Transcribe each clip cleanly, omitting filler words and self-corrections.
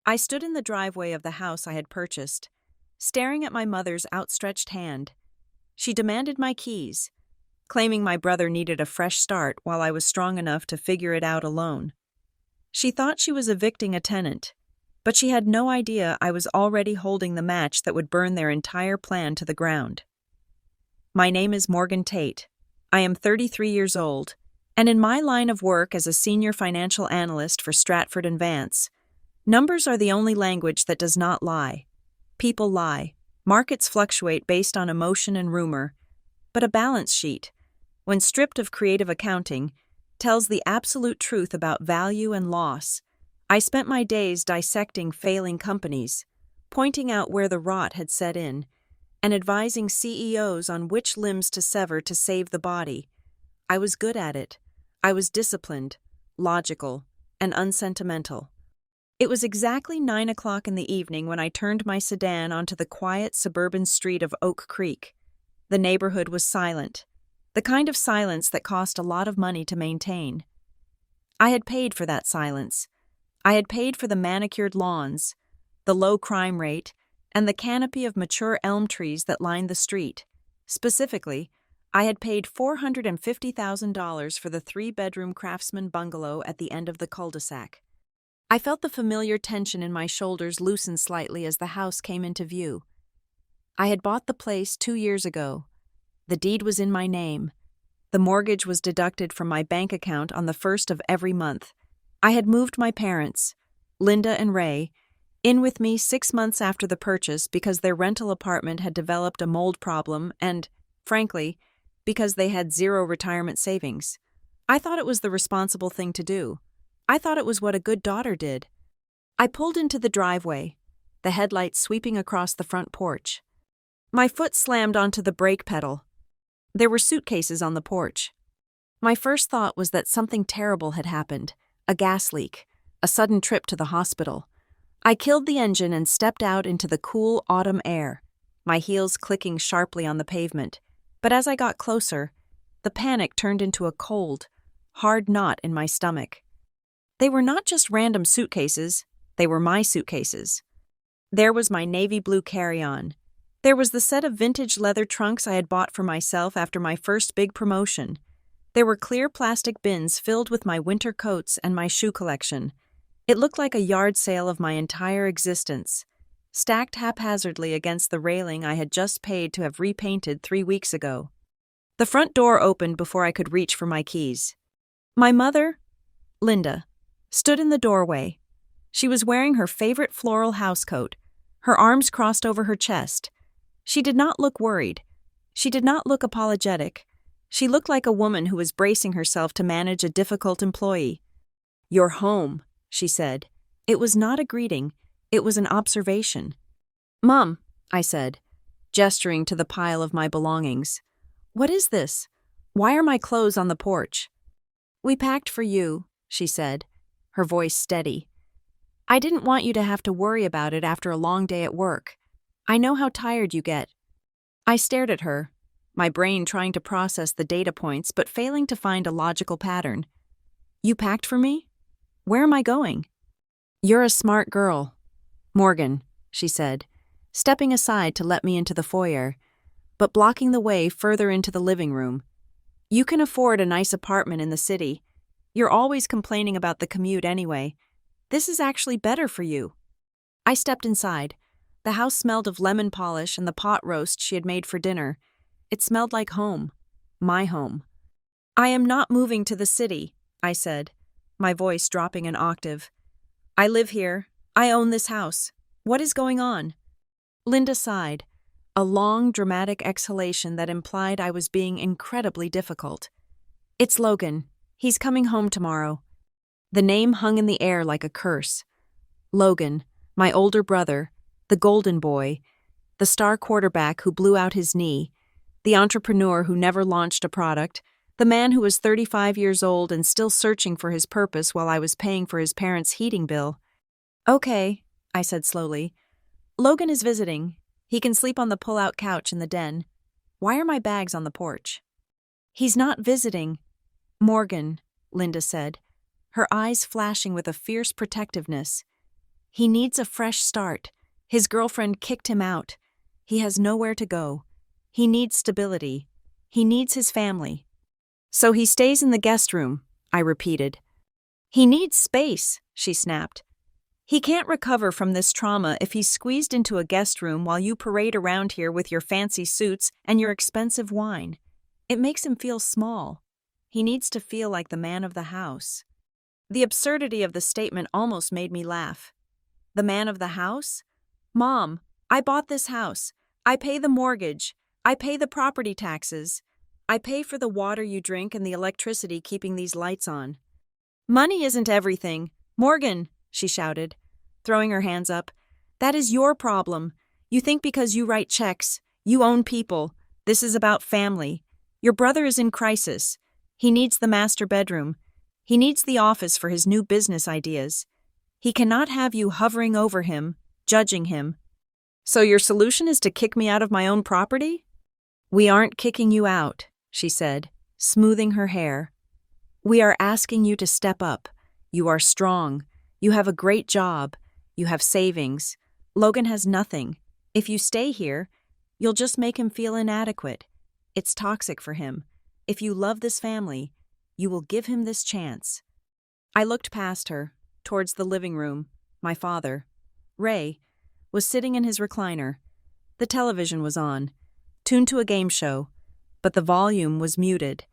I stood in the driveway of the house I had purchased, staring at my mother's outstretched hand. She demanded my keys, claiming my brother needed a fresh start while I was strong enough to figure it out alone. She thought she was evicting a tenant, but she had no idea I was already holding the match that would burn their entire plan to the ground. My name is Morgan Tate. I am 33 years old, and in my line of work as a senior financial analyst for Stratford and Vance, numbers are the only language that does not lie. People lie. Markets fluctuate based on emotion and rumor, but a balance sheet, when stripped of creative accounting, tells the absolute truth about value and loss. I spent my days dissecting failing companies, pointing out where the rot had set in, and advising CEOs on which limbs to sever to save the body. I was good at it. I was disciplined, logical, and unsentimental. It was exactly 9 o'clock in the evening when I turned my sedan onto the quiet suburban street of Oak Creek. The neighborhood was silent, the kind of silence that cost a lot of money to maintain. I had paid for that silence. I had paid for the manicured lawns, the low crime rate, and the canopy of mature elm trees that lined the street. Specifically, I had paid $450,000 for the 3-bedroom craftsman bungalow at the end of the cul-de-sac. I felt the familiar tension in my shoulders loosen slightly as the house came into view. I had bought the place 2 years ago. The deed was in my name. The mortgage was deducted from my bank account on the first of every month. I had moved my parents, Linda and Ray, in with me 6 months after the purchase because their rental apartment had developed a mold problem and, frankly, because they had zero retirement savings. I thought it was the responsible thing to do. I thought it was what a good daughter did. I pulled into the driveway, the headlights sweeping across the front porch. My foot slammed onto the brake pedal. There were suitcases on the porch. My first thought was that something terrible had happened, a gas leak, a sudden trip to the hospital. I killed the engine and stepped out into the cool autumn air, my heels clicking sharply on the pavement. But as I got closer, the panic turned into a cold, hard knot in my stomach. They were not just random suitcases, they were my suitcases. There was my navy blue carry-on. There was the set of vintage leather trunks I had bought for myself after my first big promotion. There were clear plastic bins filled with my winter coats and my shoe collection. It looked like a yard sale of my entire existence, stacked haphazardly against the railing I had just paid to have repainted 3 weeks ago. The front door opened before I could reach for my keys. My mother, Linda, stood in the doorway. She was wearing her favorite floral housecoat, her arms crossed over her chest. She did not look worried. She did not look apologetic. She looked like a woman who was bracing herself to manage a difficult employee. "You're home," she said. It was not a greeting. It was an observation. "Mom," I said, gesturing to the pile of my belongings. "What is this? Why are my clothes on the porch?" "We packed for you," she said, her voice steady. "I didn't want you to have to worry about it after a long day at work. I know how tired you get." I stared at her, my brain trying to process the data points but failing to find a logical pattern. "You packed for me? Where am I going?" "You're a smart girl, Morgan," she said, stepping aside to let me into the foyer, but blocking the way further into the living room. "You can afford a nice apartment in the city. You're always complaining about the commute anyway. This is actually better for you." I stepped inside. The house smelled of lemon polish and the pot roast she had made for dinner. It smelled like home. My home. "I am not moving to the city," I said, my voice dropping an octave. "I live here. I own this house. What is going on?" Linda sighed, a long, dramatic exhalation that implied I was being incredibly difficult. "It's Logan. He's coming home tomorrow." The name hung in the air like a curse. Logan, my older brother, the golden boy, the star quarterback who blew out his knee, the entrepreneur who never launched a product, the man who was 35 years old and still searching for his purpose while I was paying for his parents' heating bill. "Okay," I said slowly. "Logan is visiting. He can sleep on the pull-out couch in the den. Why are my bags on the porch?" "He's not visiting, Morgan," Linda said, her eyes flashing with a fierce protectiveness. He needs a fresh start. His girlfriend kicked him out. He has nowhere to go. He needs stability. He needs his family. So he stays in the guest room, I repeated. He needs space, she snapped. He can't recover from this trauma if he's squeezed into a guest room while you parade around here with your fancy suits and your expensive wine. It makes him feel small. He needs to feel like the man of the house. The absurdity of the statement almost made me laugh. The man of the house? Mom, I bought this house. I pay the mortgage. I pay the property taxes. I pay for the water you drink and the electricity keeping these lights on. Money isn't everything. Morgan, she shouted, throwing her hands up. That is your problem. You think because you write checks, you own people. This is about family. Your brother is in crisis. He needs the master bedroom. He needs the office for his new business ideas. He cannot have you hovering over him, judging him. So your solution is to kick me out of my own property? We aren't kicking you out, she said, smoothing her hair. We are asking you to step up. You are strong. You have a great job. You have savings. Logan has nothing. If you stay here, you'll just make him feel inadequate. It's toxic for him. If you love this family, you will give him this chance. I looked past her, towards the living room. My father, Ray, was sitting in his recliner. The television was on, tuned to a game show, but the volume was muted.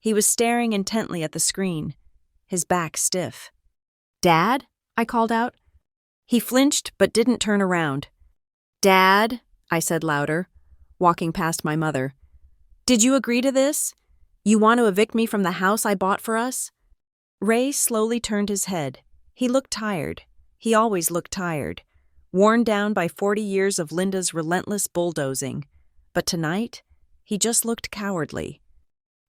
He was staring intently at the screen, his back stiff. Dad? I called out. He flinched but didn't turn around. Dad? I said louder, walking past my mother. Did you agree to this? You want to evict me from the house I bought for us? Ray slowly turned his head. He looked tired. He always looked tired, worn down by 40 years of Linda's relentless bulldozing. But tonight, he just looked cowardly.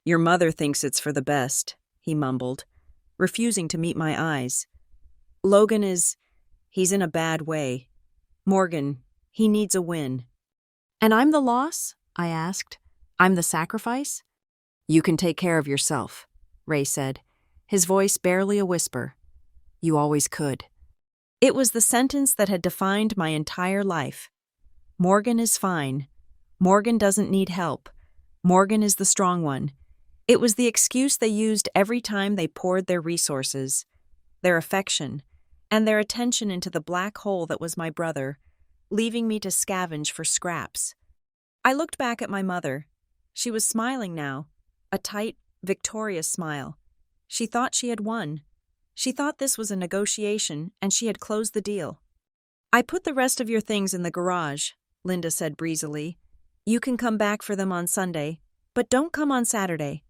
Your mother thinks it's for the best, he mumbled, refusing to meet my eyes. Logan he's in a bad way. Morgan, he needs a win. And I'm the loss? I asked. I'm the sacrifice? You can take care of yourself, Ray said, his voice barely a whisper. You always could. It was the sentence that had defined my entire life. Morgan is fine. Morgan doesn't need help. Morgan is the strong one. It was the excuse they used every time they poured their resources, their affection, and their attention into the black hole that was my brother, leaving me to scavenge for scraps. I looked back at my mother. She was smiling now, a tight, victorious smile. She thought she had won. She thought this was a negotiation, and she had closed the deal. I put the rest of your things in the garage, Linda said breezily. You can come back for them on Sunday, but don't come on Saturday.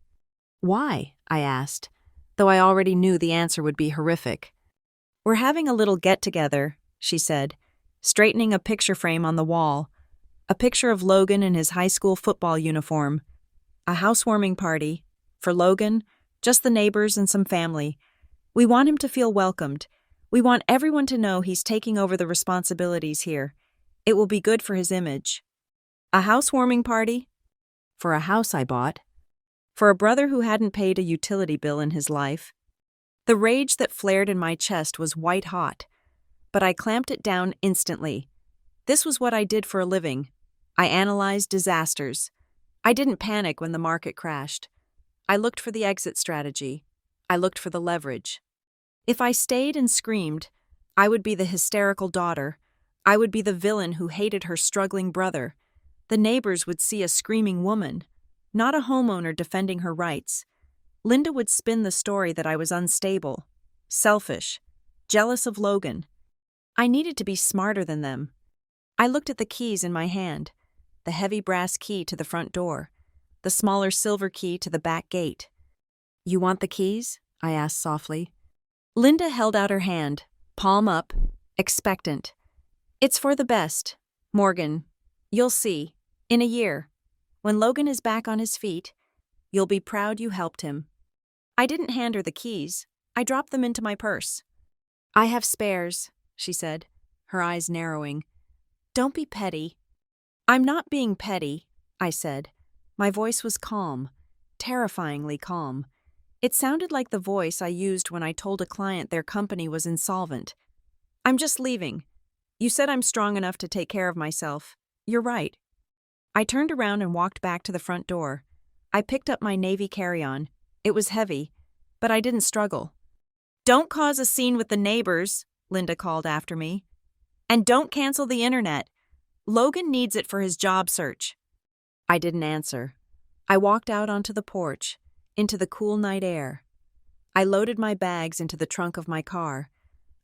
Why? I asked, though I already knew the answer would be horrific. We're having a little get-together, she said, straightening a picture frame on the wall. A picture of Logan in his high school football uniform. A housewarming party. For Logan, just the neighbors and some family. We want him to feel welcomed. We want everyone to know he's taking over the responsibilities here. It will be good for his image. A housewarming party? For a house I bought. For a brother who hadn't paid a utility bill in his life. The rage that flared in my chest was white hot, but I clamped it down instantly. This was what I did for a living. I analyzed disasters. I didn't panic when the market crashed. I looked for the exit strategy. I looked for the leverage. If I stayed and screamed, I would be the hysterical daughter. I would be the villain who hated her struggling brother. The neighbors would see a screaming woman, not a homeowner defending her rights. Linda would spin the story that I was unstable, selfish, jealous of Logan. I needed to be smarter than them. I looked at the keys in my hand, the heavy brass key to the front door, the smaller silver key to the back gate. You want the keys? I asked softly. Linda held out her hand, palm up, expectant. It's for the best, Morgan. You'll see, in a year, when Logan is back on his feet, you'll be proud you helped him. I didn't hand her the keys. I dropped them into my purse. I have spares, she said, her eyes narrowing. Don't be petty. I'm not being petty, I said. My voice was calm, terrifyingly calm. It sounded like the voice I used when I told a client their company was insolvent. I'm just leaving. You said I'm strong enough to take care of myself. You're right. I turned around and walked back to the front door. I picked up my navy carry-on. It was heavy, but I didn't struggle. Don't cause a scene with the neighbors, Linda called after me. And don't cancel the internet. Logan needs it for his job search. I didn't answer. I walked out onto the porch, into the cool night air. I loaded my bags into the trunk of my car.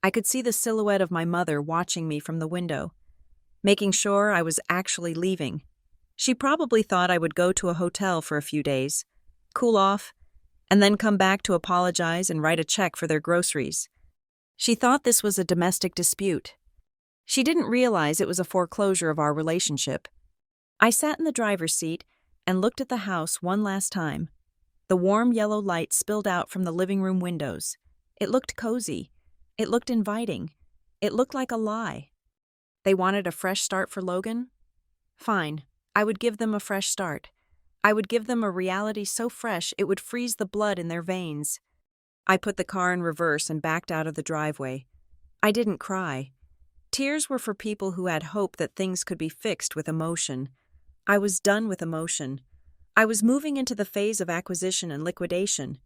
I could see the silhouette of my mother watching me from the window, making sure I was actually leaving. She probably thought I would go to a hotel for a few days, cool off, and then come back to apologize and write a check for their groceries. She thought this was a domestic dispute. She didn't realize it was a foreclosure of our relationship. I sat in the driver's seat and looked at the house one last time. The warm yellow light spilled out from the living room windows. It looked cozy. It looked inviting. It looked like a lie. They wanted a fresh start for Logan? Fine, I would give them a fresh start. I would give them a reality so fresh it would freeze the blood in their veins. I put the car in reverse and backed out of the driveway. I didn't cry. Tears were for people who had hope that things could be fixed with emotion. I was done with emotion. I was moving into the phase of acquisition and liquidation.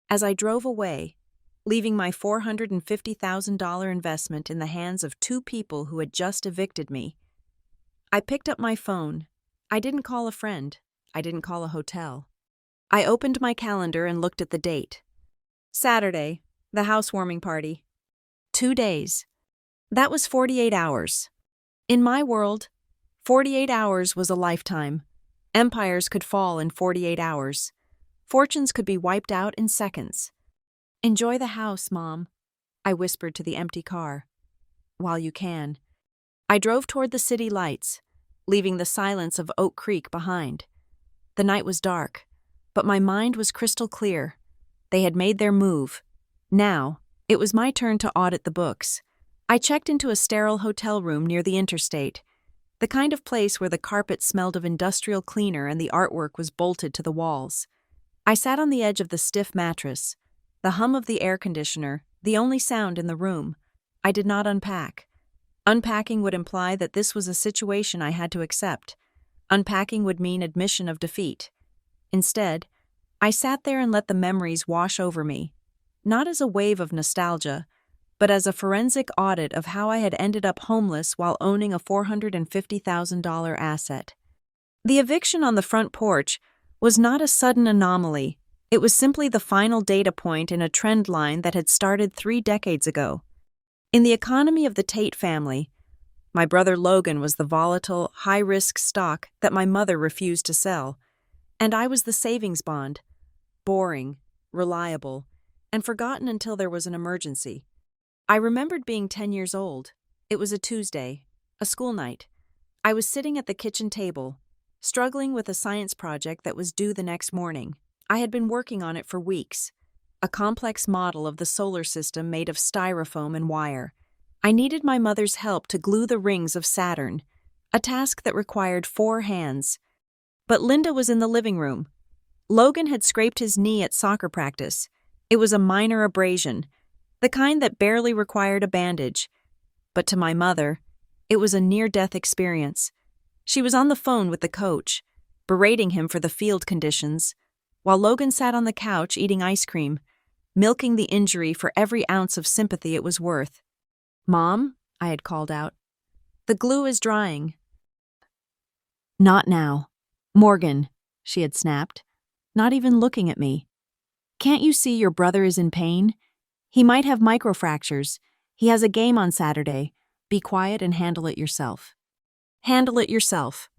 As I drove away, leaving my $450,000 investment in the hands of two people who had just evicted me, I picked up my phone. I didn't call a friend. I didn't call a hotel. I opened my calendar and looked at the date. Saturday, the housewarming party. 2 days. That was 48 hours. In my world, 48 hours was a lifetime. Empires could fall in 48 hours. Fortunes could be wiped out in seconds. Enjoy the house, Mom, I whispered to the empty car. While you can. I drove toward the city lights, leaving the silence of Oak Creek behind. The night was dark, but my mind was crystal clear. They had made their move. Now, it was my turn to audit the books. I checked into a sterile hotel room near the interstate, the kind of place where the carpet smelled of industrial cleaner and the artwork was bolted to the walls. I sat on the edge of the stiff mattress, the hum of the air conditioner, the only sound in the room. I did not unpack. Unpacking would imply that this was a situation I had to accept. Unpacking would mean admission of defeat. Instead, I sat there and let the memories wash over me, not as a wave of nostalgia, but as a forensic audit of how I had ended up homeless while owning a $450,000 asset. The eviction on the front porch was not a sudden anomaly. It was simply the final data point in a trend line that had started 3 decades ago. In the economy of the Tate family, my brother Logan was the volatile, high-risk stock that my mother refused to sell, and I was the savings bond, boring, reliable, and forgotten until there was an emergency. I remembered being 10 years old. It was a Tuesday, a school night. I was sitting at the kitchen table, struggling with a science project that was due the next morning. I had been working on it for weeks, a complex model of the solar system made of styrofoam and wire. I needed my mother's help to glue the rings of Saturn, a task that required 4 hands. But Linda was in the living room. Logan had scraped his knee at soccer practice. It was a minor abrasion, the kind that barely required a bandage. But to my mother, it was a near-death experience. She was on the phone with the coach, berating him for the field conditions, while Logan sat on the couch eating ice cream, milking the injury for every ounce of sympathy it was worth. "Mom," I had called out, "the glue is drying." "Not now. Morgan," she had snapped, not even looking at me. "Can't you see your brother is in pain? He might have microfractures. He has a game on Saturday. Be quiet and handle it yourself." Handle it yourself.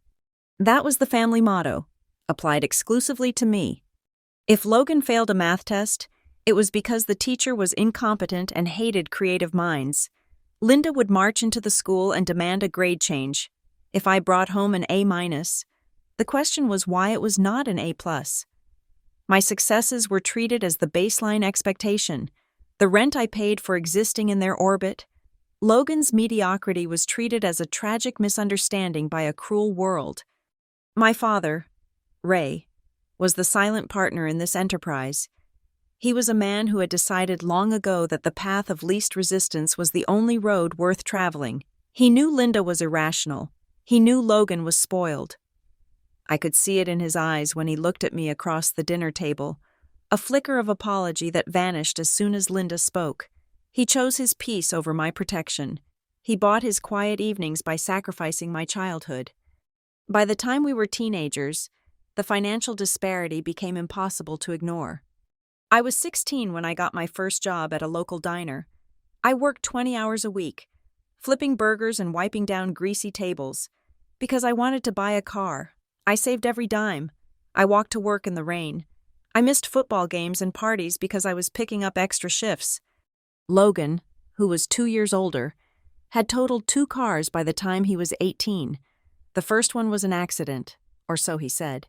That was the family motto, applied exclusively to me. If Logan failed a math test, it was because the teacher was incompetent and hated creative minds. Linda would march into the school and demand a grade change. If I brought home an A-, the question was why it was not an A+. My successes were treated as the baseline expectation, the rent I paid for existing in their orbit. Logan's mediocrity was treated as a tragic misunderstanding by a cruel world. My father, Ray, was the silent partner in this enterprise. He was a man who had decided long ago that the path of least resistance was the only road worth traveling. He knew Linda was irrational. He knew Logan was spoiled. I could see it in his eyes when he looked at me across the dinner table, a flicker of apology that vanished as soon as Linda spoke. He chose his peace over my protection. He bought his quiet evenings by sacrificing my childhood. By the time we were teenagers, the financial disparity became impossible to ignore. I was 16 when I got my first job at a local diner. I worked 20 hours a week, flipping burgers and wiping down greasy tables. Because I wanted to buy a car, I saved every dime. I walked to work in the rain. I missed football games and parties because I was picking up extra shifts. Logan, who was 2 years older, had totaled 2 cars by the time he was 18. The first one was an accident, or so he said.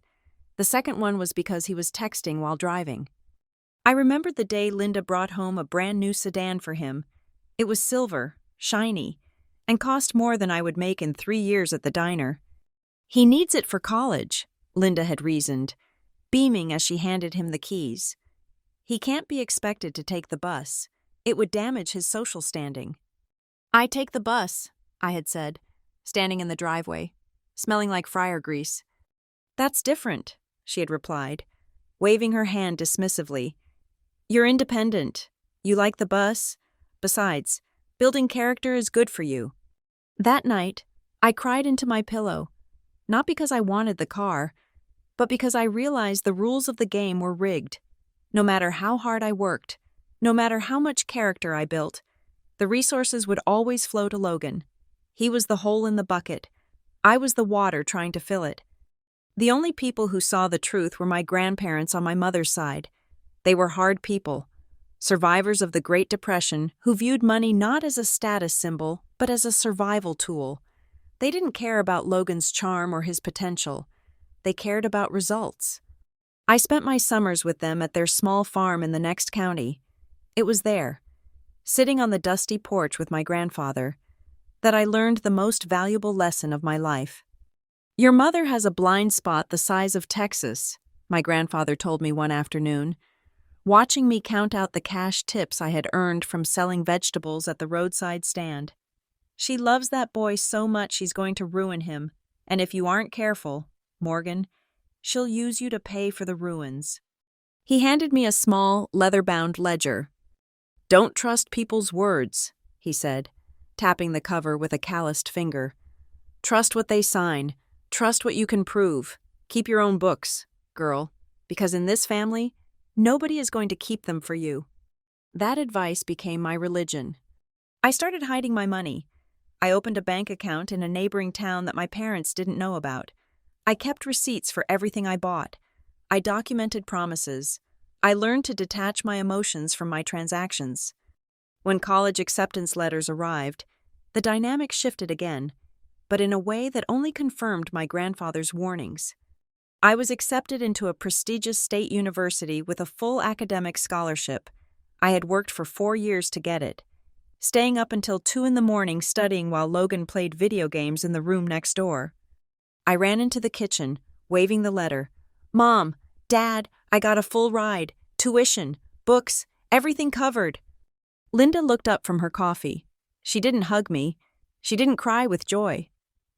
The second one was because he was texting while driving. I remembered the day Linda brought home a brand new sedan for him. It was silver, shiny, and cost more than I would make in 3 years at the diner. He needs it for college, Linda had reasoned, beaming as she handed him the keys. He can't be expected to take the bus. It would damage his social standing. I take the bus, I had said, standing in the driveway, smelling like fryer grease. That's different, she had replied, waving her hand dismissively. You're independent. You like the bus. Besides, building character is good for you. That night, I cried into my pillow, not because I wanted the car, but because I realized the rules of the game were rigged. No matter how hard I worked, no matter how much character I built, the resources would always flow to Logan. He was the hole in the bucket. I was the water trying to fill it. The only people who saw the truth were my grandparents on my mother's side. They were hard people, survivors of the Great Depression who viewed money not as a status symbol, but as a survival tool. They didn't care about Logan's charm or his potential. They cared about results. I spent my summers with them at their small farm in the next county. It was there, sitting on the dusty porch with my grandfather, that I learned the most valuable lesson of my life. Your mother has a blind spot the size of Texas, my grandfather told me one afternoon, watching me count out the cash tips I had earned from selling vegetables at the roadside stand. She loves that boy so much she's going to ruin him, and if you aren't careful, Morgan, she'll use you to pay for the ruins. He handed me a small, leather-bound ledger. Don't trust people's words, he said, tapping the cover with a calloused finger. Trust what they sign. Trust what you can prove. Keep your own books, girl, because in this family, nobody is going to keep them for you. That advice became my religion. I started hiding my money. I opened a bank account in a neighboring town that my parents didn't know about. I kept receipts for everything I bought. I documented promises. I learned to detach my emotions from my transactions. When college acceptance letters arrived, the dynamic shifted again, but in a way that only confirmed my grandfather's warnings. I was accepted into a prestigious state university with a full academic scholarship. I had worked for 4 years to get it, staying up until 2 a.m. studying while Logan played video games in the room next door. I ran into the kitchen, waving the letter. Mom, Dad, I got a full ride, tuition, books, everything covered. Linda looked up from her coffee. She didn't hug me. She didn't cry with joy.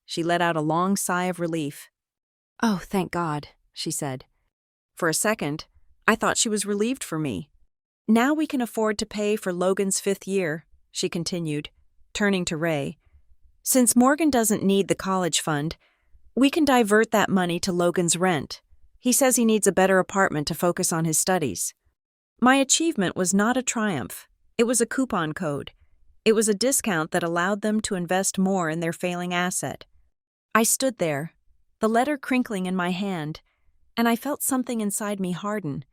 She let out a long sigh of relief. Oh, thank God, she said. For a second, I thought she was relieved for me. Now we can afford to pay for Logan's 5th year, she continued, turning to Ray. Since Morgan doesn't need the college fund, we can divert that money to Logan's rent. He says he needs a better apartment to focus on his studies. My achievement was not a triumph. It was a coupon code. It was a discount that allowed them to invest more in their failing asset. I stood there, the letter crinkling in my hand, and I felt something inside me harden.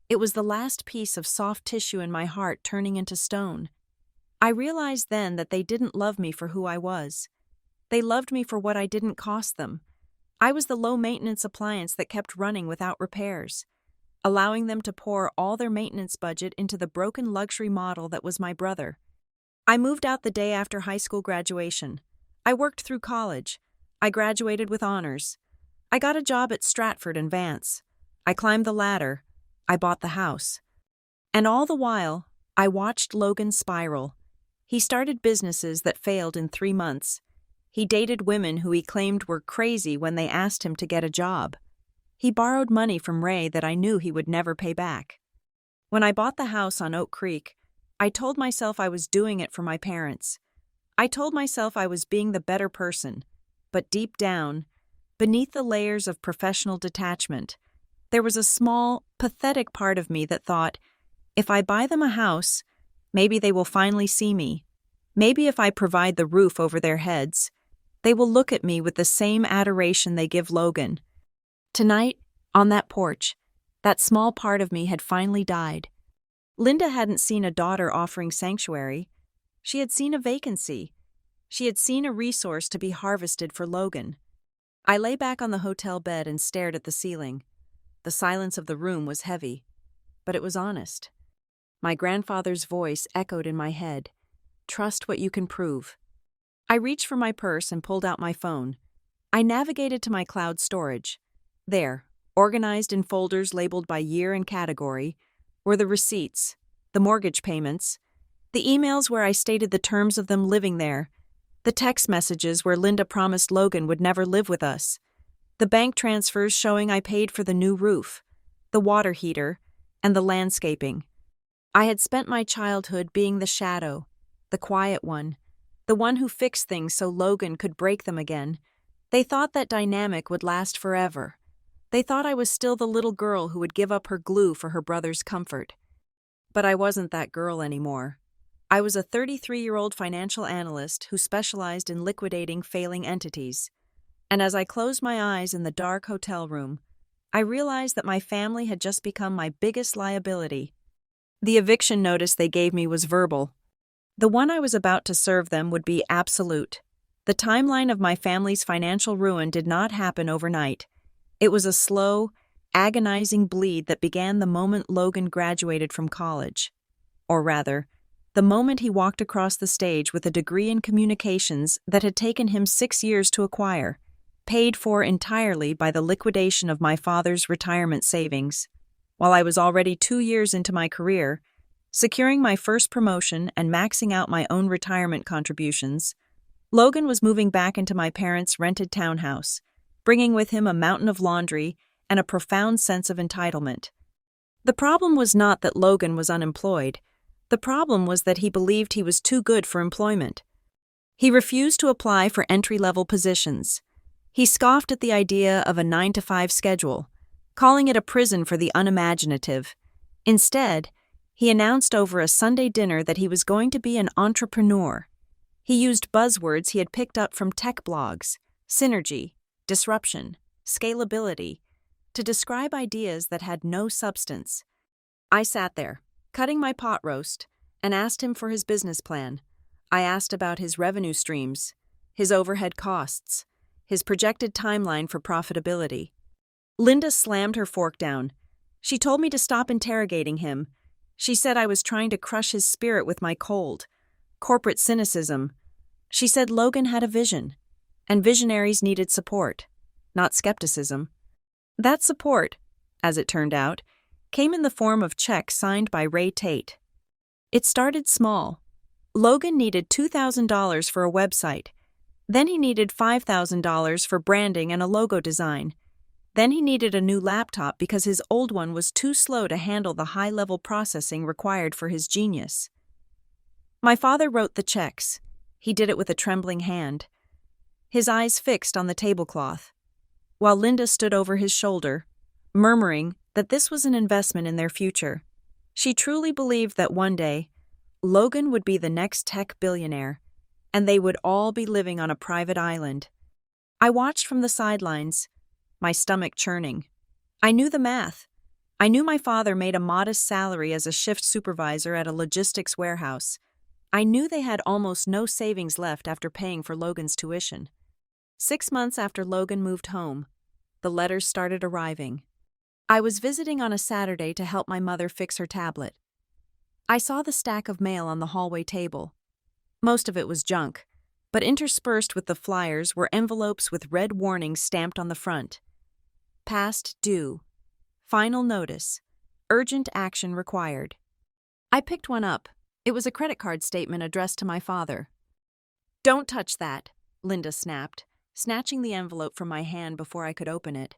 It was the last piece of soft tissue in my heart turning into stone. I realized then that they didn't love me for who I was. They loved me for what I didn't cost them. I was the low-maintenance appliance that kept running without repairs, allowing them to pour all their maintenance budget into the broken luxury model that was my brother. I moved out the day after high school graduation. I worked through college. I graduated with honors. I got a job at Stratford and Vance. I climbed the ladder. I bought the house. And all the while, I watched Logan spiral. He started businesses that failed in 3 months. He dated women who he claimed were crazy when they asked him to get a job. He borrowed money from Ray that I knew he would never pay back. When I bought the house on Oak Creek, I told myself I was doing it for my parents. I told myself I was being the better person. But deep down, beneath the layers of professional detachment, there was a small, pathetic part of me that thought, if I buy them a house, maybe they will finally see me. Maybe if I provide the roof over their heads, they will look at me with the same adoration they give Logan. Tonight, on that porch, that small part of me had finally died. Linda hadn't seen a daughter offering sanctuary. She had seen a vacancy. She had seen a resource to be harvested for Logan. I lay back on the hotel bed and stared at the ceiling. The silence of the room was heavy, but it was honest. My grandfather's voice echoed in my head. Trust what you can prove. I reached for my purse and pulled out my phone. I navigated to my cloud storage. There, organized in folders labeled by year and category, were the receipts, the mortgage payments, the emails where I stated the terms of them living there, the text messages where Linda promised Logan would never live with us, the bank transfers showing I paid for the new roof, the water heater, and the landscaping. I had spent my childhood being the shadow, the quiet one, the one who fixed things so Logan could break them again. They thought that dynamic would last forever. They thought I was still the little girl who would give up her glue for her brother's comfort. But I wasn't that girl anymore. I was a 33-year-old financial analyst who specialized in liquidating failing entities. And as I closed my eyes in the dark hotel room, I realized that my family had just become my biggest liability. The eviction notice they gave me was verbal. The one I was about to serve them would be absolute. The timeline of my family's financial ruin did not happen overnight. It was a slow, agonizing bleed that began the moment Logan graduated from college. Or rather, the moment he walked across the stage with a degree in communications that had taken him 6 years to acquire, paid for entirely by the liquidation of my father's retirement savings. While I was already 2 years into my career, securing my first promotion and maxing out my own retirement contributions, Logan was moving back into my parents' rented townhouse, bringing with him a mountain of laundry and a profound sense of entitlement. The problem was not that Logan was unemployed. The problem was that he believed he was too good for employment. He refused to apply for entry-level positions. He scoffed at the idea of a 9-to-5 schedule, calling it a prison for the unimaginative. Instead, he announced over a Sunday dinner that he was going to be an entrepreneur. He used buzzwords he had picked up from tech blogs, synergy, disruption, scalability, to describe ideas that had no substance. I sat there, cutting my pot roast, and asked him for his business plan. I asked about his revenue streams, his overhead costs, his projected timeline for profitability. Linda slammed her fork down. She told me to stop interrogating him. She said I was trying to crush his spirit with my cold, corporate cynicism. She said Logan had a vision, and visionaries needed support, not skepticism. That support, as it turned out, came in the form of checks signed by Ray Tate. It started small. Logan needed $2,000 for a website. Then he needed $5,000 for branding and a logo design. Then he needed a new laptop because his old one was too slow to handle the high-level processing required for his genius. My father wrote the checks. He did it with a trembling hand, his eyes fixed on the tablecloth, while Linda stood over his shoulder, murmuring that this was an investment in their future. She truly believed that one day, Logan would be the next tech billionaire, and they would all be living on a private island. I watched from the sidelines, my stomach churning. I knew the math. I knew my father made a modest salary as a shift supervisor at a logistics warehouse. I knew they had almost no savings left after paying for Logan's tuition. 6 months after Logan moved home, the letters started arriving. I was visiting on a Saturday to help my mother fix her tablet. I saw the stack of mail on the hallway table. Most of it was junk, but interspersed with the flyers were envelopes with red warnings stamped on the front. Past due. Final notice. Urgent action required. I picked one up. It was a credit card statement addressed to my father. "Don't touch that," Linda snapped, snatching the envelope from my hand before I could open it.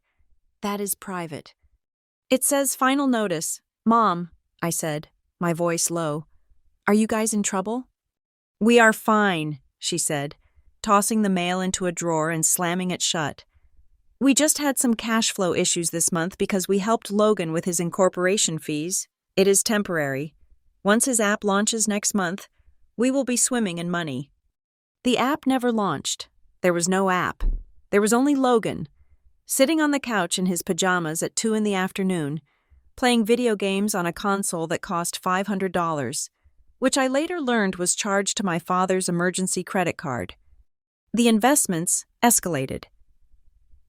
"That is private." "It says final notice." "Mom," I said, my voice low, "are you guys in trouble?" "We are fine," she said, tossing the mail into a drawer and slamming it shut. "We just had some cash flow issues this month because we helped Logan with his incorporation fees. It is temporary. Once his app launches next month, we will be swimming in money." The app never launched. There was no app. There was only Logan, sitting on the couch in his pajamas at 2 p.m, playing video games on a console that cost $500, which I later learned was charged to my father's emergency credit card. The investments escalated.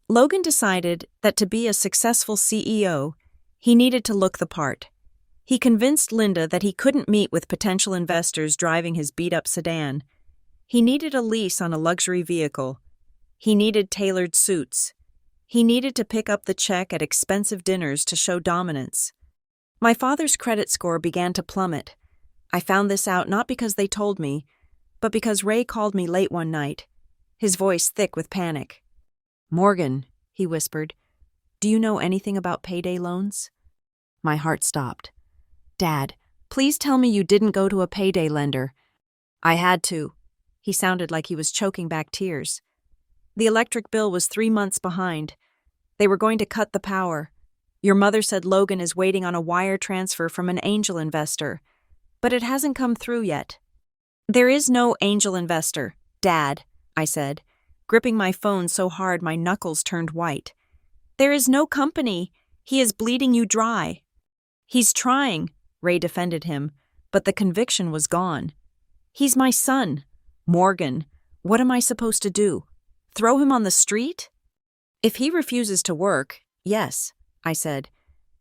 Logan decided that to be a successful CEO, he needed to look the part. He convinced Linda that he couldn't meet with potential investors driving his beat-up sedan. He needed a lease on a luxury vehicle. He needed tailored suits. He needed to pick up the check at expensive dinners to show dominance. My father's credit score began to plummet. I found this out not because they told me, but because Ray called me late one night, his voice thick with panic. "Morgan," he whispered, "do you know anything about payday loans?" My heart stopped. "Dad, please tell me you didn't go to a payday lender." "I had to." He sounded like he was choking back tears. "The electric bill was 3 months behind. They were going to cut the power. Your mother said Logan is waiting on a wire transfer from an angel investor, but it hasn't come through yet." "There is no angel investor, Dad," I said, gripping my phone so hard my knuckles turned white. "There is no company. He is bleeding you dry." "He's trying," Ray defended him, but the conviction was gone. "He's my son. Morgan, what am I supposed to do? Throw him on the street?" "If he refuses to work, yes," I said.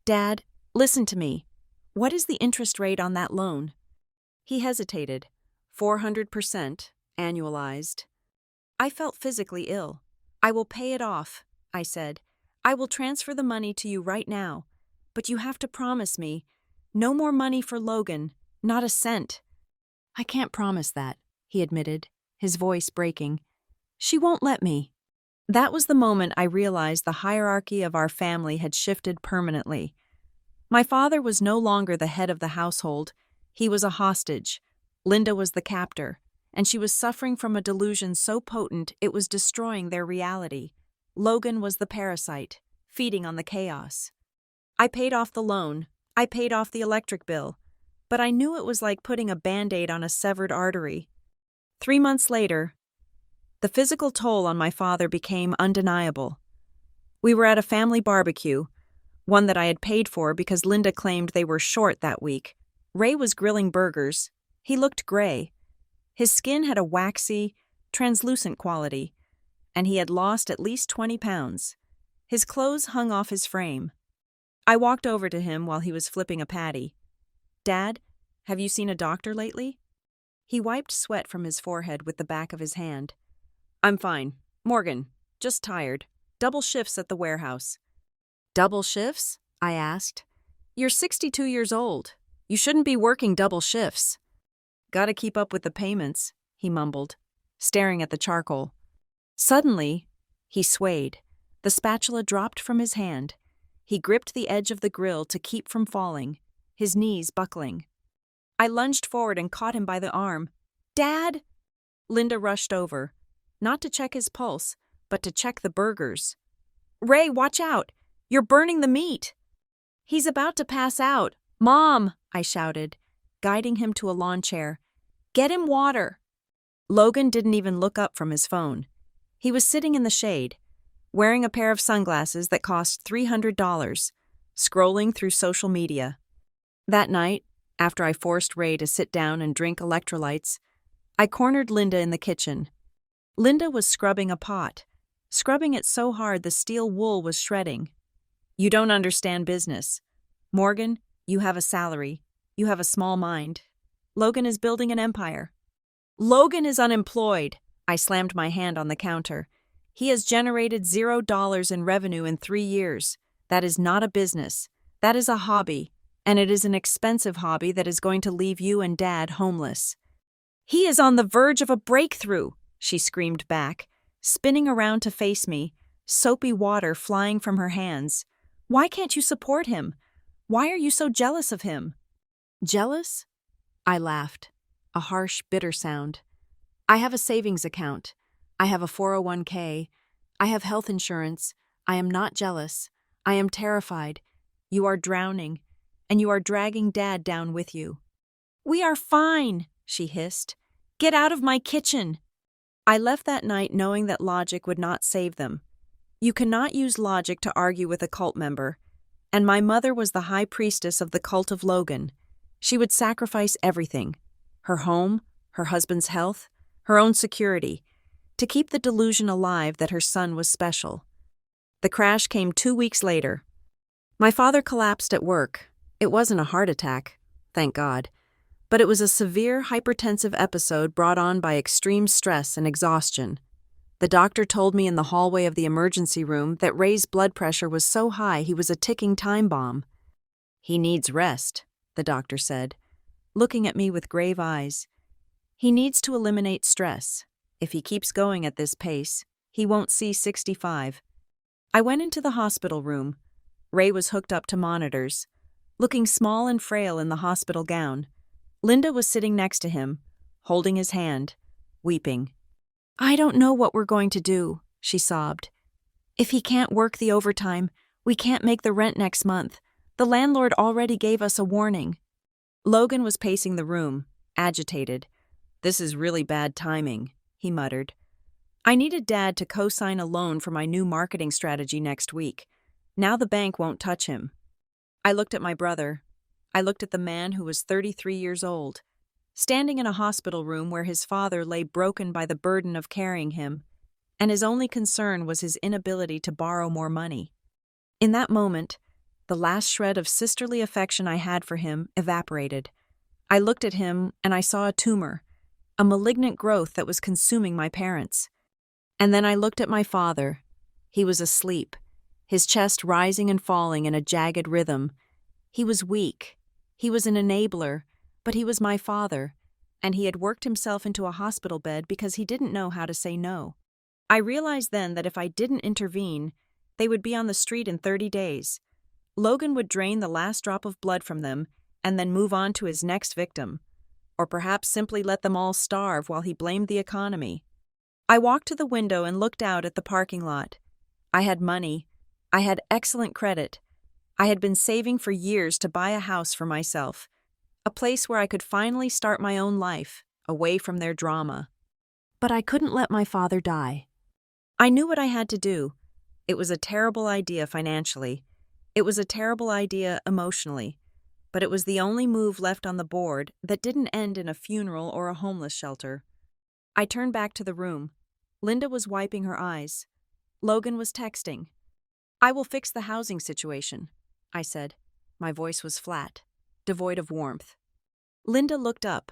"Dad, listen to me. What is the interest rate on that loan?" He hesitated. 400%, annualized. I felt physically ill. "I will pay it off," I said. "I will transfer the money to you right now. But you have to promise me, no more money for Logan, not a cent." "I can't promise that," he admitted, his voice breaking. "She won't let me." That was the moment I realized the hierarchy of our family had shifted permanently. My father was no longer the head of the household. He was a hostage. Linda was the captor, and she was suffering from a delusion so potent it was destroying their reality. Logan was the parasite, feeding on the chaos. I paid off the loan. I paid off the electric bill. But I knew it was like putting a Band-Aid on a severed artery. 3 months later, the physical toll on my father became undeniable. We were at a family barbecue, one that I had paid for because Linda claimed they were short that week. Ray was grilling burgers. He looked gray. His skin had a waxy, translucent quality, and he had lost at least 20 pounds. His clothes hung off his frame. I walked over to him while he was flipping a patty. "Dad, have you seen a doctor lately?" He wiped sweat from his forehead with the back of his hand. "I'm fine. Morgan, just tired. Double shifts at the warehouse." "Double shifts?" I asked. "You're 62 years old. You shouldn't be working double shifts." "Gotta keep up with the payments," he mumbled, staring at the charcoal. Suddenly, he swayed. The spatula dropped from his hand. He gripped the edge of the grill to keep from falling, his knees buckling. I lunged forward and caught him by the arm. "Dad!" Linda rushed over, not to check his pulse, but to check the burgers. "Ray, watch out! You're burning the meat!" "He's about to pass out." "Mom!" I shouted, guiding him to a lawn chair. "Get him water." Logan didn't even look up from his phone. He was sitting in the shade, wearing a pair of sunglasses that cost $300, scrolling through social media. That night, after I forced Ray to sit down and drink electrolytes, I cornered Linda in the kitchen. Linda was scrubbing a pot, scrubbing it so hard the steel wool was shredding. "You don't understand business. Morgan, you have a salary. You have a small mind. Logan is building an empire." "Logan is unemployed." I slammed my hand on the counter. "He has generated $0 in revenue in 3 years. That is not a business. That is a hobby. and it is an expensive hobby that is going to leave you and Dad homeless." "He is on the verge of a breakthrough," she screamed back, spinning around to face me, soapy water flying from her hands. "Why can't you support him? Why are you so jealous of him?" "Jealous?" I laughed, a harsh, bitter sound. "I have a savings account. I have a 401k. I have health insurance. I am not jealous. I am terrified. You are drowning, and you are dragging Dad down with you." "We are fine," she hissed. "Get out of my kitchen." I left that night knowing that logic would not save them. You cannot use logic to argue with a cult member, and my mother was the high priestess of the cult of Logan. She would sacrifice everything, her home, her husband's health, her own security, to keep the delusion alive that her son was special. The crash came 2 weeks later. My father collapsed at work. It wasn't a heart attack, thank God, but it was a severe hypertensive episode brought on by extreme stress and exhaustion. The doctor told me in the hallway of the emergency room that Ray's blood pressure was so high he was a ticking time bomb. "He needs rest," the doctor said, looking at me with grave eyes. "He needs to eliminate stress. If he keeps going at this pace, he won't see 65. I went into the hospital room. Ray was hooked up to monitors, looking small and frail in the hospital gown. Linda was sitting next to him, holding his hand, weeping. "I don't know what we're going to do," she sobbed. "If he can't work the overtime, we can't make the rent next month. The landlord already gave us a warning." Logan was pacing the room, agitated. "This is really bad timing," he muttered. "I needed Dad to co-sign a loan for my new marketing strategy next week. Now the bank won't touch him." I looked at my brother. I looked at the man who was 33 years old, standing in a hospital room where his father lay broken by the burden of carrying him, and his only concern was his inability to borrow more money. In that moment, the last shred of sisterly affection I had for him evaporated. I looked at him and I saw a tumor, a malignant growth that was consuming my parents. And then I looked at my father. He was asleep, his chest rising and falling in a jagged rhythm. He was weak. He was an enabler, but he was my father, and he had worked himself into a hospital bed because he didn't know how to say no. I realized then that if I didn't intervene, they would be on the street in 30 days. Logan would drain the last drop of blood from them and then move on to his next victim, or perhaps simply let them all starve while he blamed the economy. I walked to the window and looked out at the parking lot. I had money. I had excellent credit. I had been saving for years to buy a house for myself, a place where I could finally start my own life, away from their drama. But I couldn't let my father die. I knew what I had to do. It was a terrible idea financially. It was a terrible idea emotionally. But it was the only move left on the board that didn't end in a funeral or a homeless shelter. I turned back to the room. Linda was wiping her eyes. Logan was texting. "I will fix the housing situation," I said. My voice was flat, devoid of warmth. Linda looked up,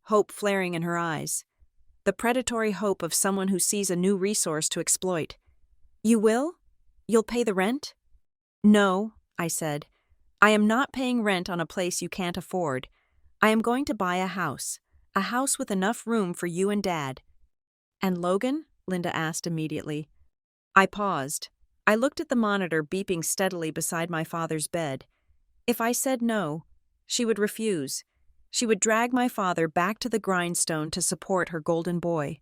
hope flaring in her eyes. The predatory hope of someone who sees a new resource to exploit. "You will? You'll pay the rent?" "No," I said. "I am not paying rent on a place you can't afford. I am going to buy a house with enough room for you and Dad." "And Logan?" Linda asked immediately. I paused. I looked at the monitor beeping steadily beside my father's bed. If I said no, she would refuse. She would drag my father back to the grindstone to support her golden boy.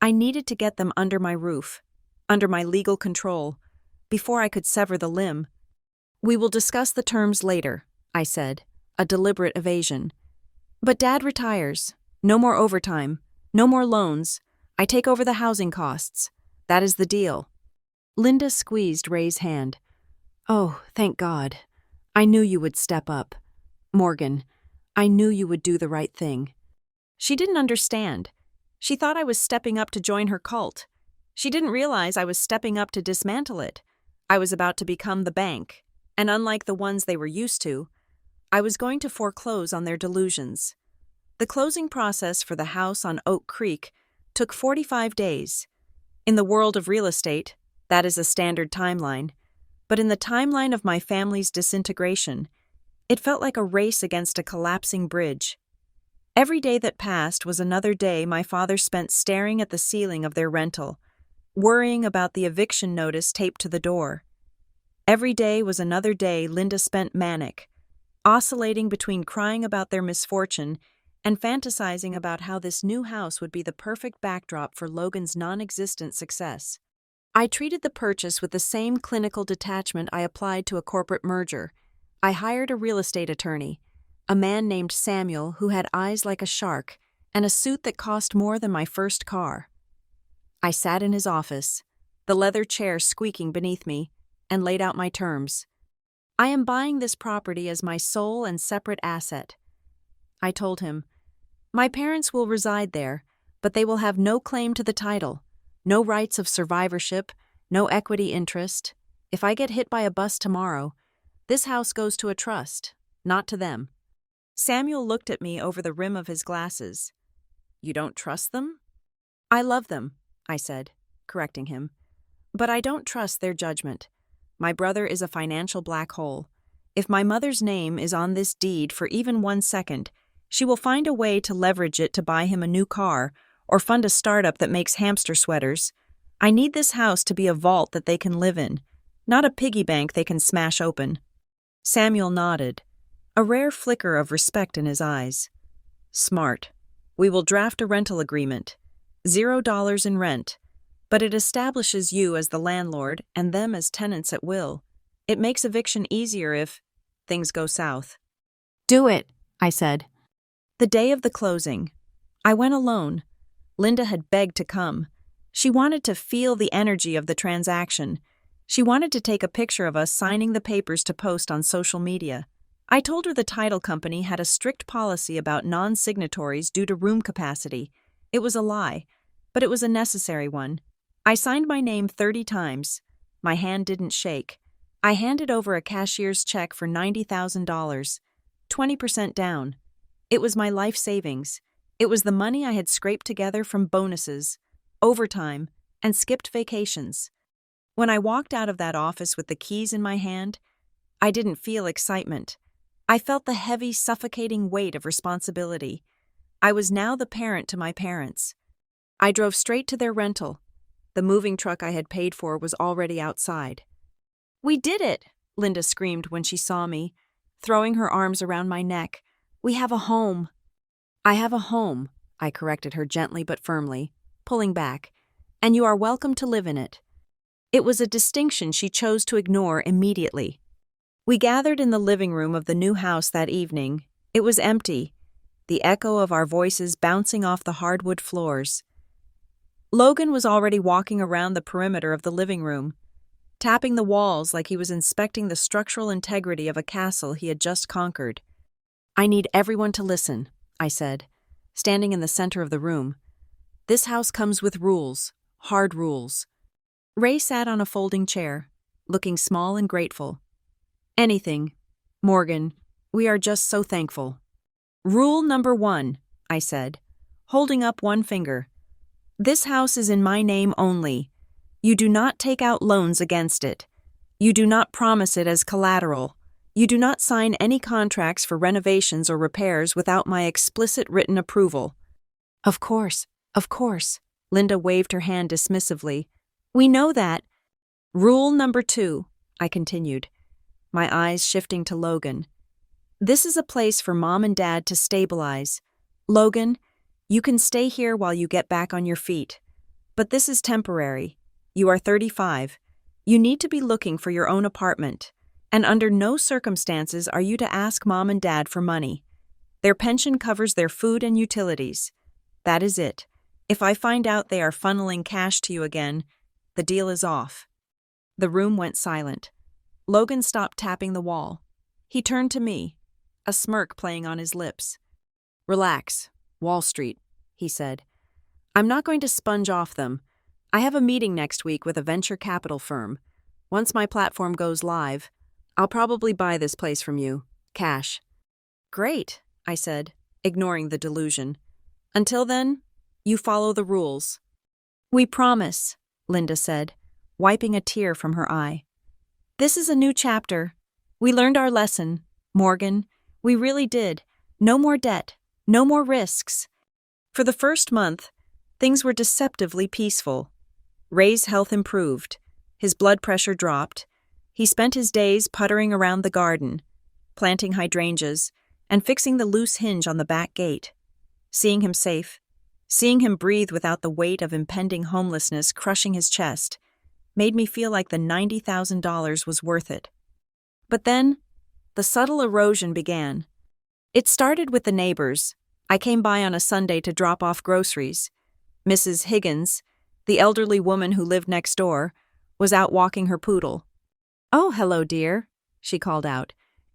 I needed to get them under my roof, under my legal control, before I could sever the limb. "We will discuss the terms later," I said, a deliberate evasion. "But Dad retires. No more overtime. No more loans. I take over the housing costs. That is the deal." Linda squeezed Ray's hand. "Oh, thank God. I knew you would step up. Morgan, I knew you would do the right thing." She didn't understand. She thought I was stepping up to join her cult. She didn't realize I was stepping up to dismantle it. I was about to become the bank, and unlike the ones they were used to, I was going to foreclose on their delusions. The closing process for the house on Oak Creek took 45 days. In the world of real estate, that is a standard timeline. But in the timeline of my family's disintegration, It felt like a race against a collapsing bridge. Every day that passed was another day my father spent staring at the ceiling of their rental, worrying about the eviction notice taped to the door. Every day was another day Linda spent manic, oscillating between crying about their misfortune and fantasizing about how this new house would be the perfect backdrop for Logan's non-existent success. I treated the purchase with the same clinical detachment I applied to a corporate merger. I hired a real estate attorney, a man named Samuel who had eyes like a shark and a suit that cost more than my first car. I sat in his office, the leather chair squeaking beneath me, and laid out my terms. I am buying this property as my sole and separate asset. I told him, my parents will reside there, but they will have no claim to the title, no rights of survivorship, no equity interest. If I get hit by a bus tomorrow, this house goes to a trust, not to them. Samuel looked at me over the rim of his glasses. You don't trust them? I love them, I said, correcting him. But I don't trust their judgment. My brother is a financial black hole. If my mother's name is on this deed for even 1 second, she will find a way to leverage it to buy him a new car or fund a startup that makes hamster sweaters. I need this house to be a vault that they can live in, not a piggy bank they can smash open. Samuel nodded, a rare flicker of respect in his eyes. Smart. We will draft a rental agreement. $0 in rent. But it establishes you as the landlord and them as tenants at will. It makes eviction easier if things go south. Do it, I said. The day of the closing, I went alone. Linda had begged to come. She wanted to feel the energy of the transaction. She wanted to take a picture of us signing the papers to post on social media. I told her the title company had a strict policy about non-signatories due to room capacity. It was a lie, but it was a necessary one. I signed my name 30 times. My hand didn't shake. I handed over a cashier's check for $90,000, 20% down. It was my life savings. It was the money I had scraped together from bonuses, overtime, and skipped vacations. When I walked out of that office with the keys in my hand, I didn't feel excitement. I felt the heavy, suffocating weight of responsibility. I was now the parent to my parents. I drove straight to their rental. The moving truck I had paid for was already outside. We did it, Linda screamed when she saw me, throwing her arms around my neck. We have a home. I have a home, I corrected her gently but firmly, pulling back, and you are welcome to live in it. It was a distinction she chose to ignore immediately. We gathered in the living room of the new house that evening. It was empty, the echo of our voices bouncing off the hardwood floors. Logan was already walking around the perimeter of the living room, tapping the walls like he was inspecting the structural integrity of a castle he had just conquered. I need everyone to listen, I said, standing in the center of the room. This house comes with rules, hard rules. Ray sat on a folding chair, looking small and grateful. Anything, Morgan, we are just so thankful. Rule number 1, I said, holding up one finger. This house is in my name only. You do not take out loans against it. You do not promise it as collateral. You do not sign any contracts for renovations or repairs without my explicit written approval. Of course, Linda waved her hand dismissively. We know that. Rule number 2, I continued, my eyes shifting to Logan. This is a place for Mom and Dad to stabilize. Logan, you can stay here while you get back on your feet. But this is temporary. You are 35. You need to be looking for your own apartment. And under no circumstances are you to ask Mom and Dad for money. Their pension covers their food and utilities. That is it. If I find out they are funneling cash to you again, the deal is off. The room went silent. Logan stopped tapping the wall. He turned to me, a smirk playing on his lips. Relax, Wall Street, he said. I'm not going to sponge off them. I have a meeting next week with a venture capital firm. Once my platform goes live, I'll probably buy this place from you, cash. Great, I said, ignoring the delusion. Until then, you follow the rules. We promise, Linda said, wiping a tear from her eye. This is a new chapter. We learned our lesson. Morgan, we really did. No more debt. No more risks. For the first month, things were deceptively peaceful. Ray's health improved. His blood pressure dropped. He spent his days puttering around the garden, planting hydrangeas, and fixing the loose hinge on the back gate. Seeing him safe, seeing him breathe without the weight of impending homelessness crushing his chest, made me feel like the $90,000 was worth it. But then, the subtle erosion began. It started with the neighbors. I came by on a Sunday to drop off groceries. Mrs. Higgins, the elderly woman who lived next door, was out walking her poodle. "Oh, hello, dear," she called out.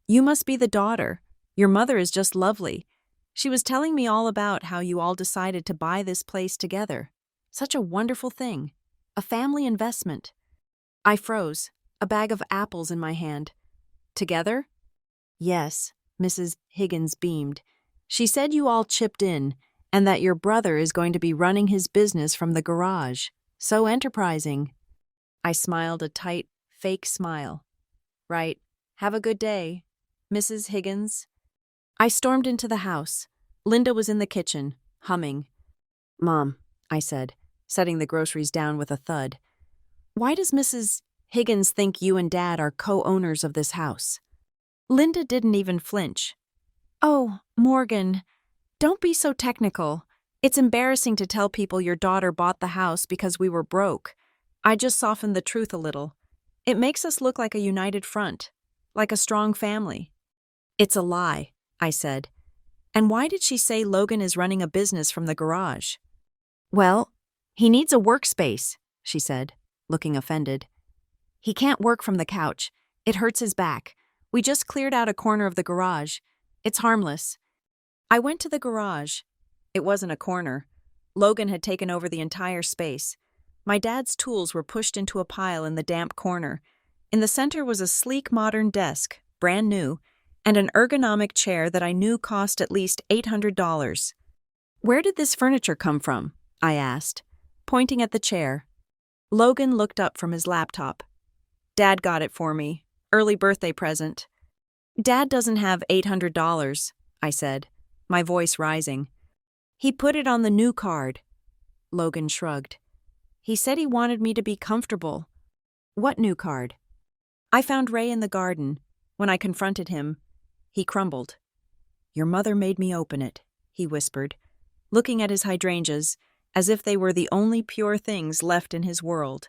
"You must be the daughter. Your mother is just lovely. She was telling me all about how you all decided to buy this place together. Such a wonderful thing. A family investment." I froze, a bag of apples in my hand. "Together?" "Yes," Mrs. Higgins beamed. "She said you all chipped in, and that your brother is going to be running his business from the garage. So enterprising." I smiled a tight, fake smile. "Right. Have a good day, Mrs. Higgins." I stormed into the house. Linda was in the kitchen, humming. "Mom," I said, setting the groceries down with a thud, "why does Mrs. Higgins think you and Dad are co-owners of this house?" Linda didn't even flinch. "Oh, Morgan, don't be so technical. It's embarrassing to tell people your daughter bought the house because we were broke. I just softened the truth a little. It makes us look like a united front, like a strong family." "It's a lie," I said. "And why did she say Logan is running a business from the garage?" "Well, he needs a workspace," she said, looking offended. "He can't work from the couch. It hurts his back. We just cleared out a corner of the garage. It's harmless." I went to the garage. It wasn't a corner. Logan had taken over the entire space. My dad's tools were pushed into a pile in the damp corner. In the center was a sleek modern desk, brand new, and an ergonomic chair that I knew cost at least $800. "Where did this furniture come from?" I asked, pointing at the chair. Logan looked up from his laptop. "Dad got it for me. Early birthday present." "Dad doesn't have $800, I said, my voice rising. "He put it on the new card." Logan shrugged. "He said he wanted me to be comfortable." "What new card?" I found Ray in the garden. When I confronted him, he crumbled. "Your mother made me open it," he whispered, looking at his hydrangeas as if they were the only pure things left in his world.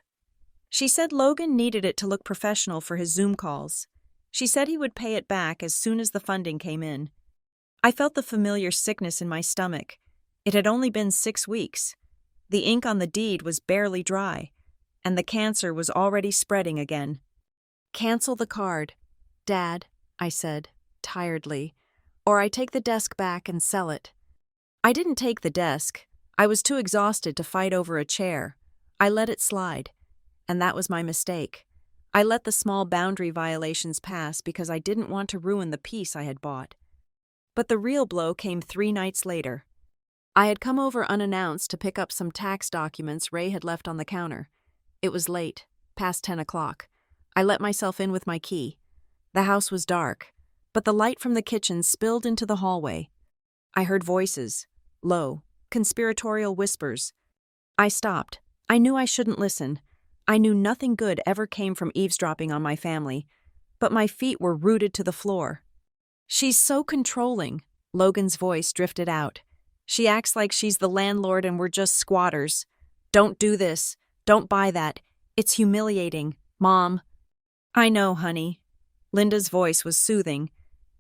"She said Logan needed it to look professional for his Zoom calls. She said he would pay it back as soon as the funding came in." I felt the familiar sickness in my stomach. It had only been 6 weeks. The ink on the deed was barely dry, and the cancer was already spreading again. "Cancel the card, Dad," I said, tiredly, "or I take the desk back and sell it." I didn't take the desk. I was too exhausted to fight over a chair. I let it slide, and that was my mistake. I let the small boundary violations pass because I didn't want to ruin the peace I had bought. But the real blow came 3 nights later. I had come over unannounced to pick up some tax documents Ray had left on the counter. It was late, past 10 o'clock. I let myself in with my key. The house was dark, but the light from the kitchen spilled into the hallway. I heard voices, low, conspiratorial whispers. I stopped. I knew I shouldn't listen. I knew nothing good ever came from eavesdropping on my family, but my feet were rooted to the floor. "She's so controlling," Logan's voice drifted out. "She acts like she's the landlord and we're just squatters. Don't do this. Don't buy that. It's humiliating, Mom." "I know, honey." Linda's voice was soothing,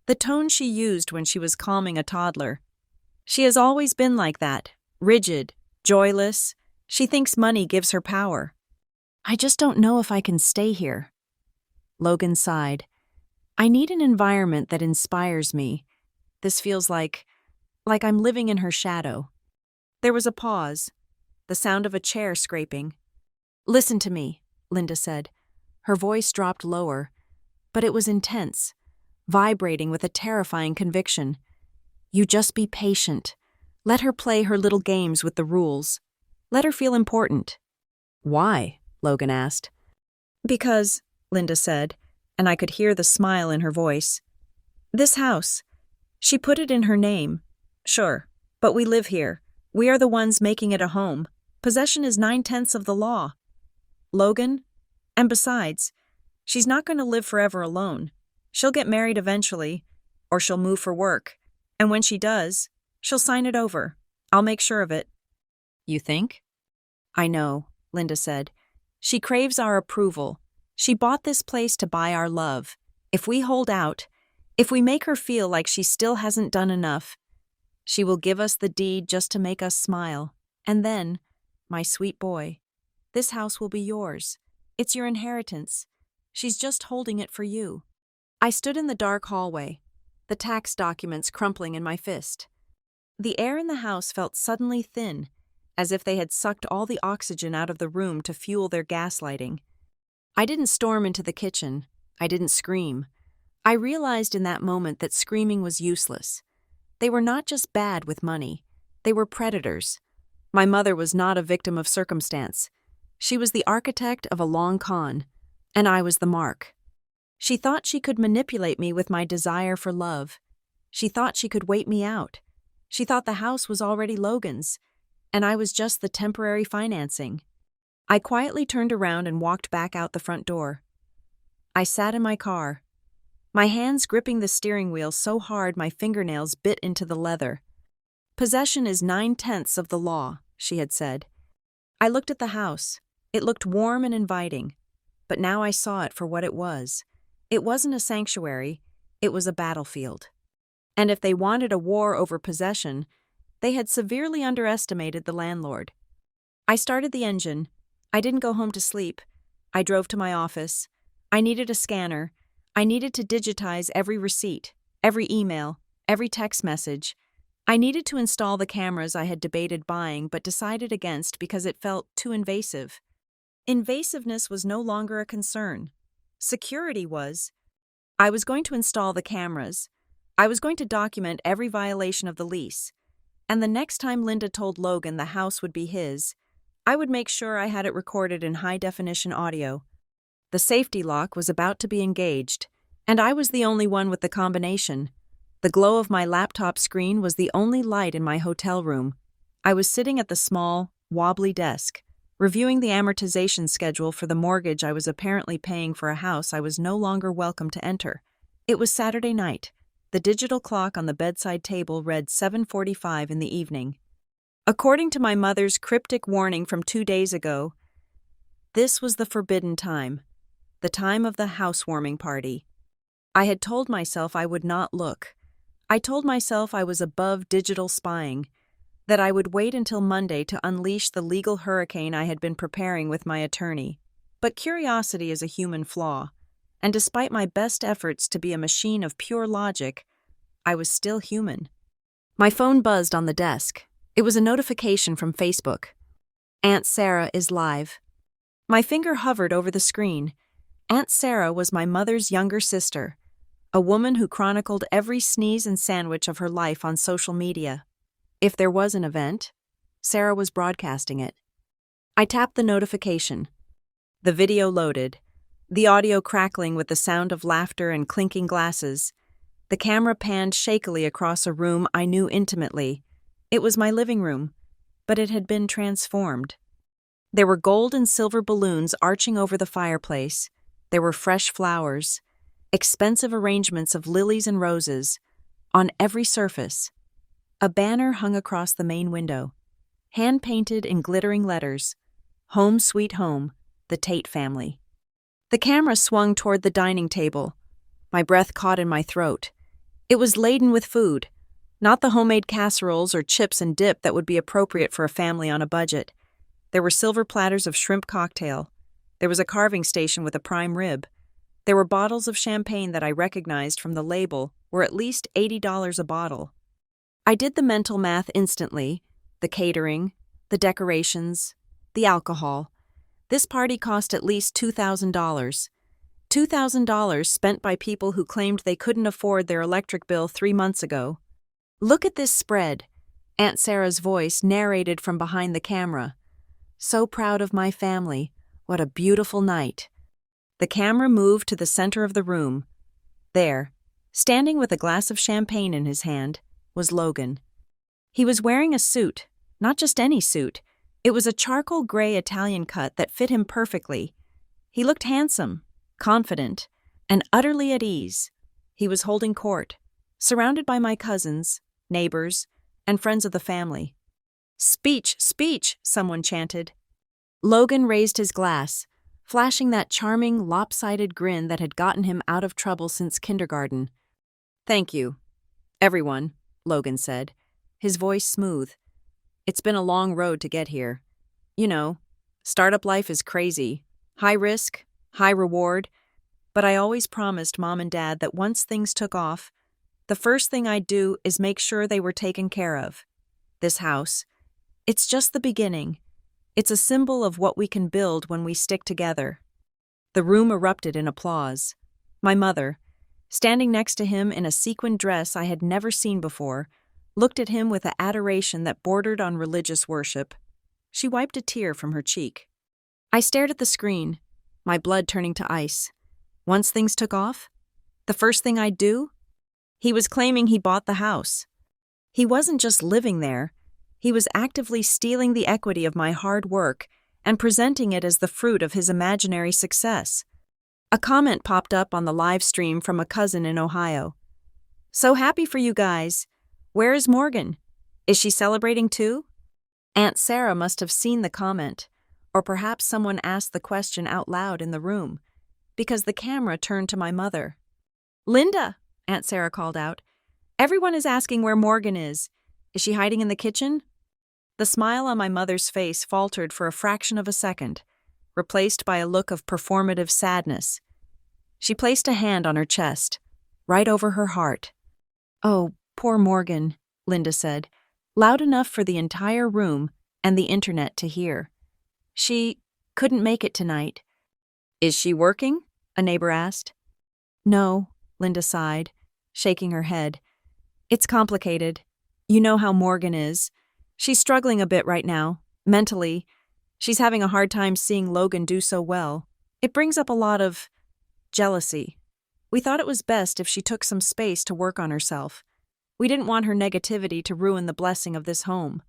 the tone she used when she was calming a toddler. "She has always been like that, rigid, joyless. She thinks money gives her power." "I just don't know if I can stay here." Logan sighed. "I need an environment that inspires me. This feels like I'm living in her shadow." There was a pause, the sound of a chair scraping. "Listen to me," Linda said. Her voice dropped lower, but it was intense, vibrating with a terrifying conviction. "You just be patient. Let her play her little games with the rules. Let her feel important." "Why?" Logan asked. "Because," Linda said, and I could hear the smile in her voice, This house. She put it in her name. Sure, but we live here. We are the ones making it a home. Possession is 9/10 of the law. Logan? And besides, she's not going to live forever alone. She'll get married eventually, or she'll move for work. And when she does, she'll sign it over. I'll make sure of it. You think? I know, Linda said. She craves our approval. She bought this place to buy our love. If we hold out, if we make her feel like she still hasn't done enough, she will give us the deed just to make us smile. And then, my sweet boy, this house will be yours. It's your inheritance. She's just holding it for you. I stood in the dark hallway, the tax documents crumpling in my fist. The air in the house felt suddenly thin, as if they had sucked all the oxygen out of the room to fuel their gaslighting. I didn't storm into the kitchen. I didn't scream. I realized in that moment that screaming was useless. They were not just bad with money. They were predators. My mother was not a victim of circumstance. She was the architect of a long con, and I was the mark. She thought she could manipulate me with my desire for love. She thought she could wait me out. She thought the house was already Logan's, and I was just the temporary financing. I quietly turned around and walked back out the front door. I sat in my car, my hands gripping the steering wheel so hard my fingernails bit into the leather. Possession is 9/10 of the law, she had said. I looked at the house. It looked warm and inviting, but now I saw it for what it was. It wasn't a sanctuary, it was a battlefield. And if they wanted a war over possession, they had severely underestimated the landlord. I started the engine. I didn't go home to sleep. I drove to my office. I needed a scanner. I needed to digitize every receipt, every email, every text message. I needed to install the cameras I had debated buying but decided against because it felt too invasive. Invasiveness was no longer a concern. Security was. I was going to install the cameras. I was going to document every violation of the lease. And the next time Linda told Logan the house would be his, I would make sure I had it recorded in high-definition audio. The safety lock was about to be engaged, and I was the only one with the combination. The glow of my laptop screen was the only light in my hotel room. I was sitting at the small, wobbly desk, reviewing the amortization schedule for the mortgage I was apparently paying for a house I was no longer welcome to enter. It was Saturday night. The digital clock on the bedside table read 7:45 in the evening. According to my mother's cryptic warning from 2 days ago, this was the forbidden time, the time of the housewarming party. I had told myself I would not look. I told myself I was above digital spying, that I would wait until Monday to unleash the legal hurricane I had been preparing with my attorney. But curiosity is a human flaw, and despite my best efforts to be a machine of pure logic, I was still human. My phone buzzed on the desk. It was a notification from Facebook. Aunt Sarah is live. My finger hovered over the screen. Aunt Sarah was my mother's younger sister, a woman who chronicled every sneeze and sandwich of her life on social media. If there was an event, Sarah was broadcasting it. I tapped the notification. The video loaded, the audio crackling with the sound of laughter and clinking glasses. The camera panned shakily across a room I knew intimately. It was my living room, but it had been transformed. There were gold and silver balloons arching over the fireplace. There were fresh flowers, expensive arrangements of lilies and roses, on every surface. A banner hung across the main window, hand-painted in glittering letters, "Home Sweet Home, the Tate Family." The camera swung toward the dining table. My breath caught in my throat. It was laden with food, not the homemade casseroles or chips and dip that would be appropriate for a family on a budget. There were silver platters of shrimp cocktail. There was a carving station with a prime rib. There were bottles of champagne that I recognized from the label were at least $80 a bottle. I did the mental math instantly. The catering, the decorations, the alcohol. This party cost at least $2,000. $2,000 spent by people who claimed they couldn't afford their electric bill 3 months ago. "Look at this spread," Aunt Sarah's voice narrated from behind the camera. "So proud of my family. What a beautiful night." The camera moved to the center of the room. There, Standing with a glass of champagne in his hand was Logan. He was wearing a suit, not just any suit. It was a charcoal gray Italian cut that fit him perfectly. He looked handsome, confident, and utterly at ease. He was holding court, surrounded by my cousins, neighbors, and friends of the family. "Speech, speech," someone chanted. Logan raised his glass, flashing that charming, lopsided grin that had gotten him out of trouble since kindergarten. "Thank you, everyone," Logan said, his voice smooth. "It's been a long road to get here. You know, startup life is crazy. High risk, high reward. But I always promised Mom and Dad that once things took off, the first thing I'd do is make sure they were taken care of. This house, it's just the beginning. It's a symbol of what we can build when we stick together." The room erupted in applause. My mother, standing next to him in a sequined dress I had never seen before, looked at him with an adoration that bordered on religious worship. She wiped a tear from her cheek. I stared at the screen, my blood turning to ice. Once things took off, the first thing I'd do? He was claiming he bought the house. He wasn't just living there. He was actively stealing the equity of my hard work and presenting it as the fruit of his imaginary success. A comment popped up on the live stream from a cousin in Ohio. "So happy for you guys. Where is Morgan? Is she celebrating too?" Aunt Sarah must have seen the comment, or perhaps someone asked the question out loud in the room, because the camera turned to my mother. "Linda," Aunt Sarah called out, "everyone is asking where Morgan is. Is she hiding in the kitchen?" The smile on my mother's face faltered for a fraction of a second, replaced by a look of performative sadness. She placed a hand on her chest, right over her heart. "Oh, poor Morgan," Linda said, loud enough for the entire room and the internet to hear. "She couldn't make it tonight." "Is she working?" a neighbor asked. "No," Linda sighed, shaking her head. "It's complicated. You know how Morgan is. She's struggling a bit right now, mentally. She's having a hard time seeing Logan do so well. It brings up a lot of jealousy. We thought it was best if she took some space to work on herself. We didn't want her negativity to ruin the blessing of this home."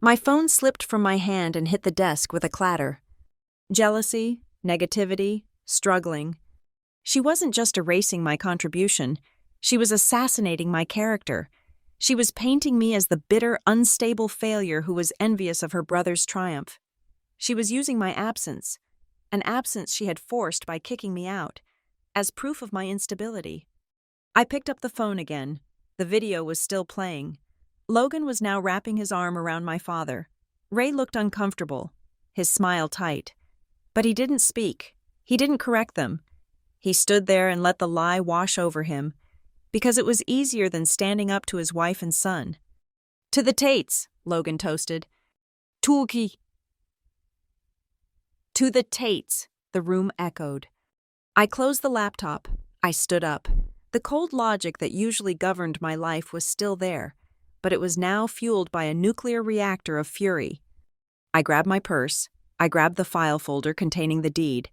My phone slipped from my hand and hit the desk with a clatter. Jealousy, negativity, struggling. She wasn't just erasing my contribution. She was assassinating my character. She was painting me as the bitter, unstable failure who was envious of her brother's triumph. She was using my absence, an absence she had forced by kicking me out, as proof of my instability. I picked up the phone again. The video was still playing. Logan was now wrapping his arm around my father. Ray looked uncomfortable, his smile tight. But he didn't speak. He didn't correct them. He stood there and let the lie wash over him, because it was easier than standing up to his wife and son. "To the Tates," Logan toasted. "Tulki." "To the Tates," the room echoed. I closed the laptop. I stood up. The cold logic that usually governed my life was still there, but it was now fueled by a nuclear reactor of fury. I grabbed my purse. I grabbed the file folder containing the deed,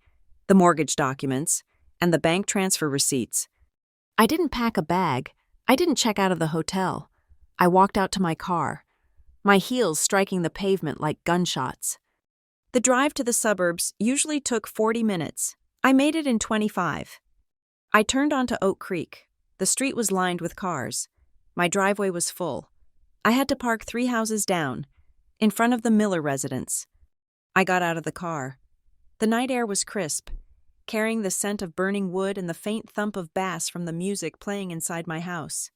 the mortgage documents, and the bank transfer receipts. I didn't pack a bag. I didn't check out of the hotel. I walked out to my car, my heels striking the pavement like gunshots. The drive to the suburbs usually took 40 minutes. I made it in 25. I turned onto Oak Creek. The street was lined with cars. My driveway was full. I had to park 3 houses down, in front of the Miller residence. I got out of the car. The night air was crisp, carrying the scent of burning wood and the faint thump of bass from the music playing inside my house.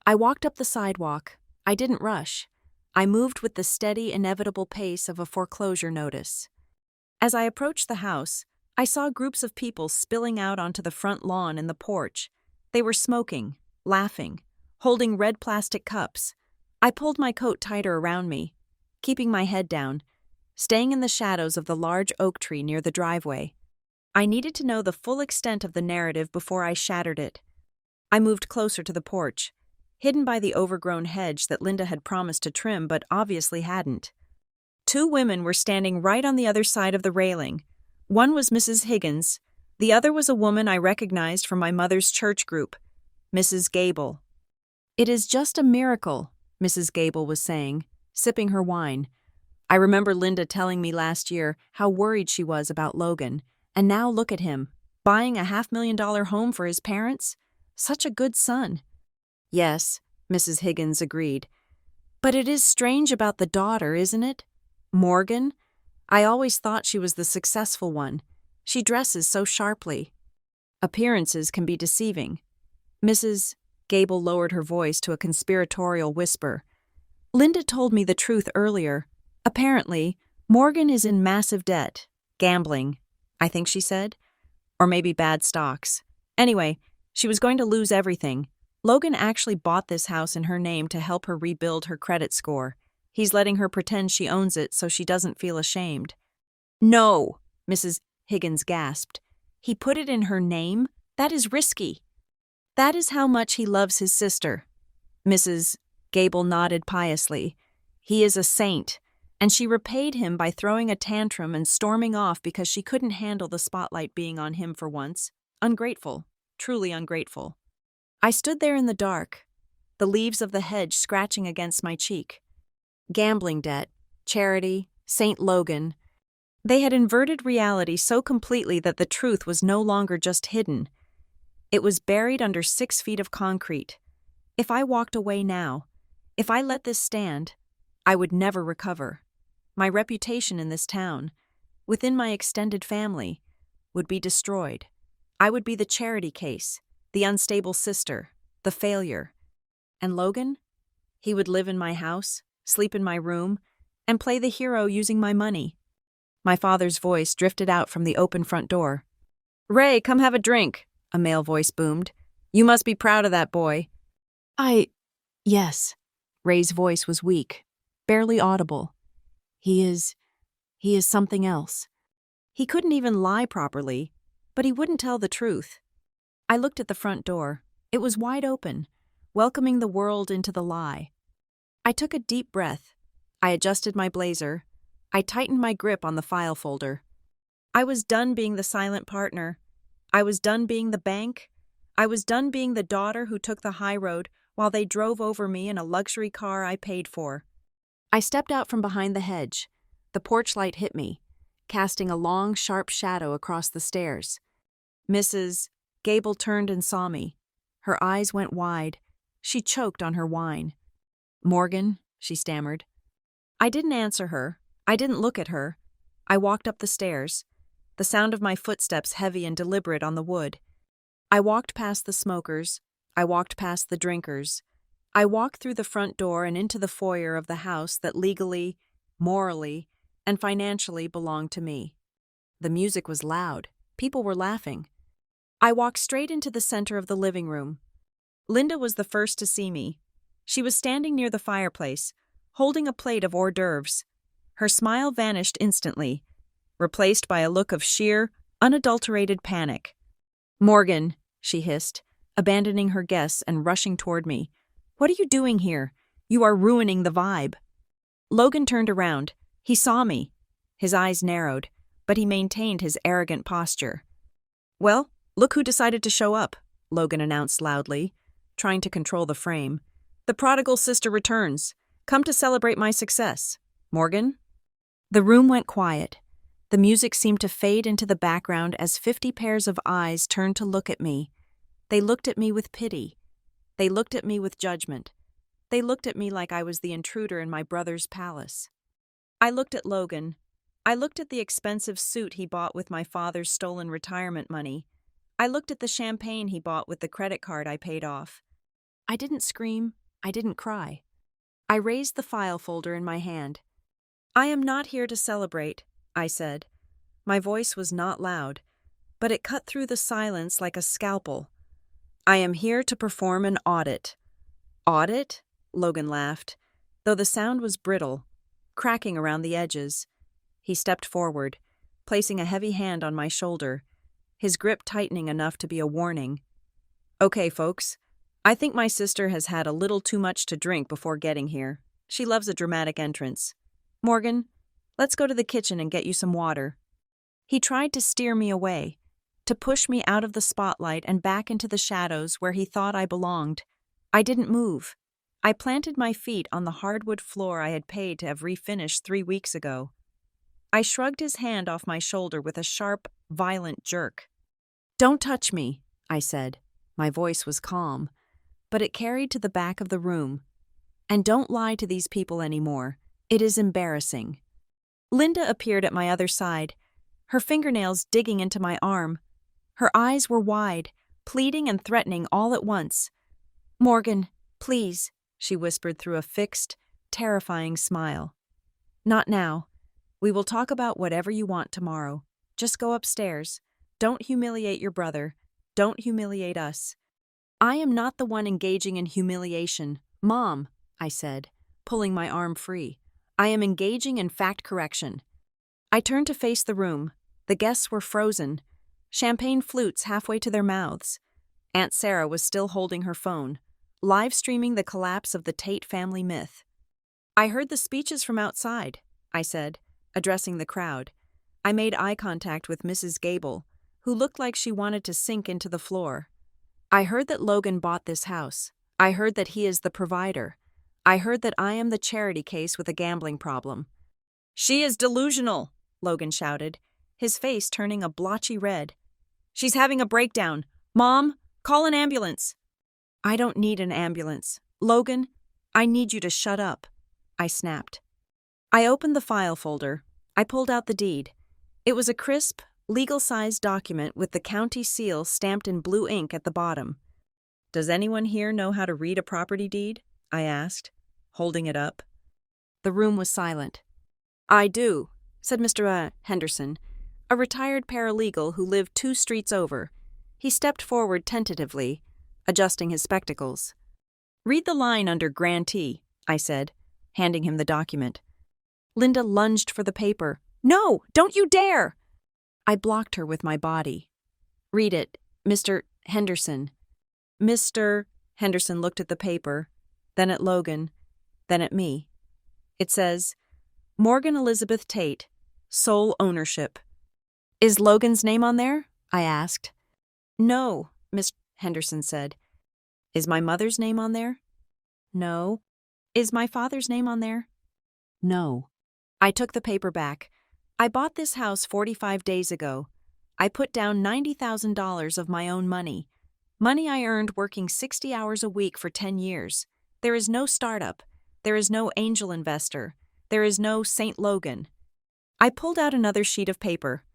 I walked up the sidewalk. I didn't rush. I moved with the steady, inevitable pace of a foreclosure notice. As I approached the house, I saw groups of people spilling out onto the front lawn and the porch. They were smoking, laughing, holding red plastic cups. I pulled my coat tighter around me, keeping my head down, staying in the shadows of the large oak tree near the driveway. I needed to know the full extent of the narrative before I shattered it. I moved closer to the porch, hidden by the overgrown hedge that Linda had promised to trim but obviously hadn't. 2 women were standing right on the other side of the railing. One was Mrs. Higgins. The other was a woman I recognized from my mother's church group, Mrs. Gable. It is just a miracle, Mrs. Gable was saying, sipping her wine. I remember Linda telling me last year how worried she was about Logan, and now look at him, buying a $500,000 home for his parents? Such a good son. Yes, Mrs. Higgins agreed. But it is strange about the daughter, isn't it? Morgan? I always thought she was the successful one. She dresses so sharply. Appearances can be deceiving. Mrs. Gable lowered her voice to a conspiratorial whisper. Linda told me the truth earlier. Apparently, Morgan is in massive debt. Gambling, I think she said. Or maybe bad stocks. Anyway, she was going to lose everything. Logan actually bought this house in her name to help her rebuild her credit score. He's letting her pretend she owns it so she doesn't feel ashamed. No, Mrs. Higgins gasped. He put it in her name? That is risky. That is how much he loves his sister. Mrs. Gable nodded piously. He is a saint, and she repaid him by throwing a tantrum and storming off because she couldn't handle the spotlight being on him for once. Ungrateful, truly ungrateful. I stood there in the dark, the leaves of the hedge scratching against my cheek. Gambling debt, charity, St. Logan. They had inverted reality so completely that the truth was no longer just hidden. It was buried under 6 feet of concrete. If I walked away now, if I let this stand, I would never recover. My reputation in this town, within my extended family, would be destroyed. I would be the charity case, the unstable sister, the failure. And Logan? He would live in my house, sleep in my room, and play the hero using my money. My father's voice drifted out from the open front door. Ray, come have a drink, a male voice boomed. You must be proud of that boy. Yes. Ray's voice was weak, barely audible. He is something else. He couldn't even lie properly, but he wouldn't tell the truth. I looked at the front door. It was wide open, welcoming the world into the lie. I took a deep breath. I adjusted my blazer. I tightened my grip on the file folder. I was done being the silent partner. I was done being the bank. I was done being the daughter who took the high road while they drove over me in a luxury car I paid for. I stepped out from behind the hedge. The porch light hit me, casting a long, sharp shadow across the stairs. Mrs. Gable turned and saw me. Her eyes went wide. She choked on her wine. Morgan, she stammered. I didn't answer her. I didn't look at her. I walked up the stairs, the sound of my footsteps heavy and deliberate on the wood. I walked past the smokers. I walked past the drinkers. I walked through the front door and into the foyer of the house that legally, morally, and financially belonged to me. The music was loud. People were laughing. I walked straight into the center of the living room. Linda was the first to see me. She was standing near the fireplace, holding a plate of hors d'oeuvres. Her smile vanished instantly, replaced by a look of sheer, unadulterated panic. Morgan, she hissed, abandoning her guests and rushing toward me. What are you doing here? You are ruining the vibe. Logan turned around. He saw me. His eyes narrowed, but he maintained his arrogant posture. Well, look who decided to show up, Logan announced loudly, trying to control the frame. The prodigal sister returns. Come to celebrate my success. Morgan? The room went quiet. The music seemed to fade into the background as 50 pairs of eyes turned to look at me. They looked at me with pity. They looked at me with judgment. They looked at me like I was the intruder in my brother's palace. I looked at Logan. I looked at the expensive suit he bought with my father's stolen retirement money. I looked at the champagne he bought with the credit card I paid off. I didn't scream. I didn't cry. I raised the file folder in my hand. I am not here to celebrate, I said. My voice was not loud, but it cut through the silence like a scalpel. I am here to perform an audit. Audit? Logan laughed, though the sound was brittle, cracking around the edges. He stepped forward, placing a heavy hand on my shoulder, his grip tightening enough to be a warning. Okay, folks. I think my sister has had a little too much to drink before getting here. She loves a dramatic entrance. Morgan, let's go to the kitchen and get you some water. He tried to steer me away, to push me out of the spotlight and back into the shadows where he thought I belonged. I didn't move. I planted my feet on the hardwood floor I had paid to have refinished 3 weeks ago. I shrugged his hand off my shoulder with a sharp, violent jerk. "Don't touch me," I said. My voice was calm, but it carried to the back of the room. "And don't lie to these people anymore. It is embarrassing." Linda appeared at my other side, her fingernails digging into my arm. Her eyes were wide, pleading and threatening all at once. "Morgan, please," she whispered through a fixed, terrifying smile. "Not now. We will talk about whatever you want tomorrow. Just go upstairs. Don't humiliate your brother. Don't humiliate us." "I am not the one engaging in humiliation, Mom," I said, pulling my arm free. "I am engaging in fact correction." I turned to face the room. The guests were frozen, champagne flutes halfway to their mouths. Aunt Sarah was still holding her phone, live streaming the collapse of the Tate family myth. "I heard the speeches from outside," I said, addressing the crowd. I made eye contact with Mrs. Gable, who looked like she wanted to sink into the floor. "I heard that Logan bought this house. I heard that he is the provider. I heard that I am the charity case with a gambling problem." "She is delusional," Logan shouted, his face turning a blotchy red. "She's having a breakdown. Mom, call an ambulance." "I don't need an ambulance. Logan, I need you to shut up," I snapped. I opened the file folder. I pulled out the deed. It was a crisp, legal-sized document with the county seal stamped in blue ink at the bottom. "Does anyone here know how to read a property deed?" I asked, holding it up. The room was silent. "I do," said Mr. Henderson, a retired paralegal who lived 2 streets over. He stepped forward tentatively, adjusting his spectacles. "Read the line under grantee," I said, handing him the document. Linda lunged for the paper. "No, don't you dare!" I blocked her with my body. "Read it, Mr. Henderson." Mr. Henderson looked at the paper, then at Logan, then at me. It says, "Morgan Elizabeth Tate, sole ownership." "Is Logan's name on there?" I asked. "No," Miss Henderson said. "Is my mother's name on there?" "No." "Is my father's name on there?" "No." I took the paper back. "I bought this house 45 days ago. I put down $90,000 of my own money. Money I earned working 60 hours a week for 10 years. There is no startup. There is no angel investor. There is no St. Logan." I pulled out another sheet of paper.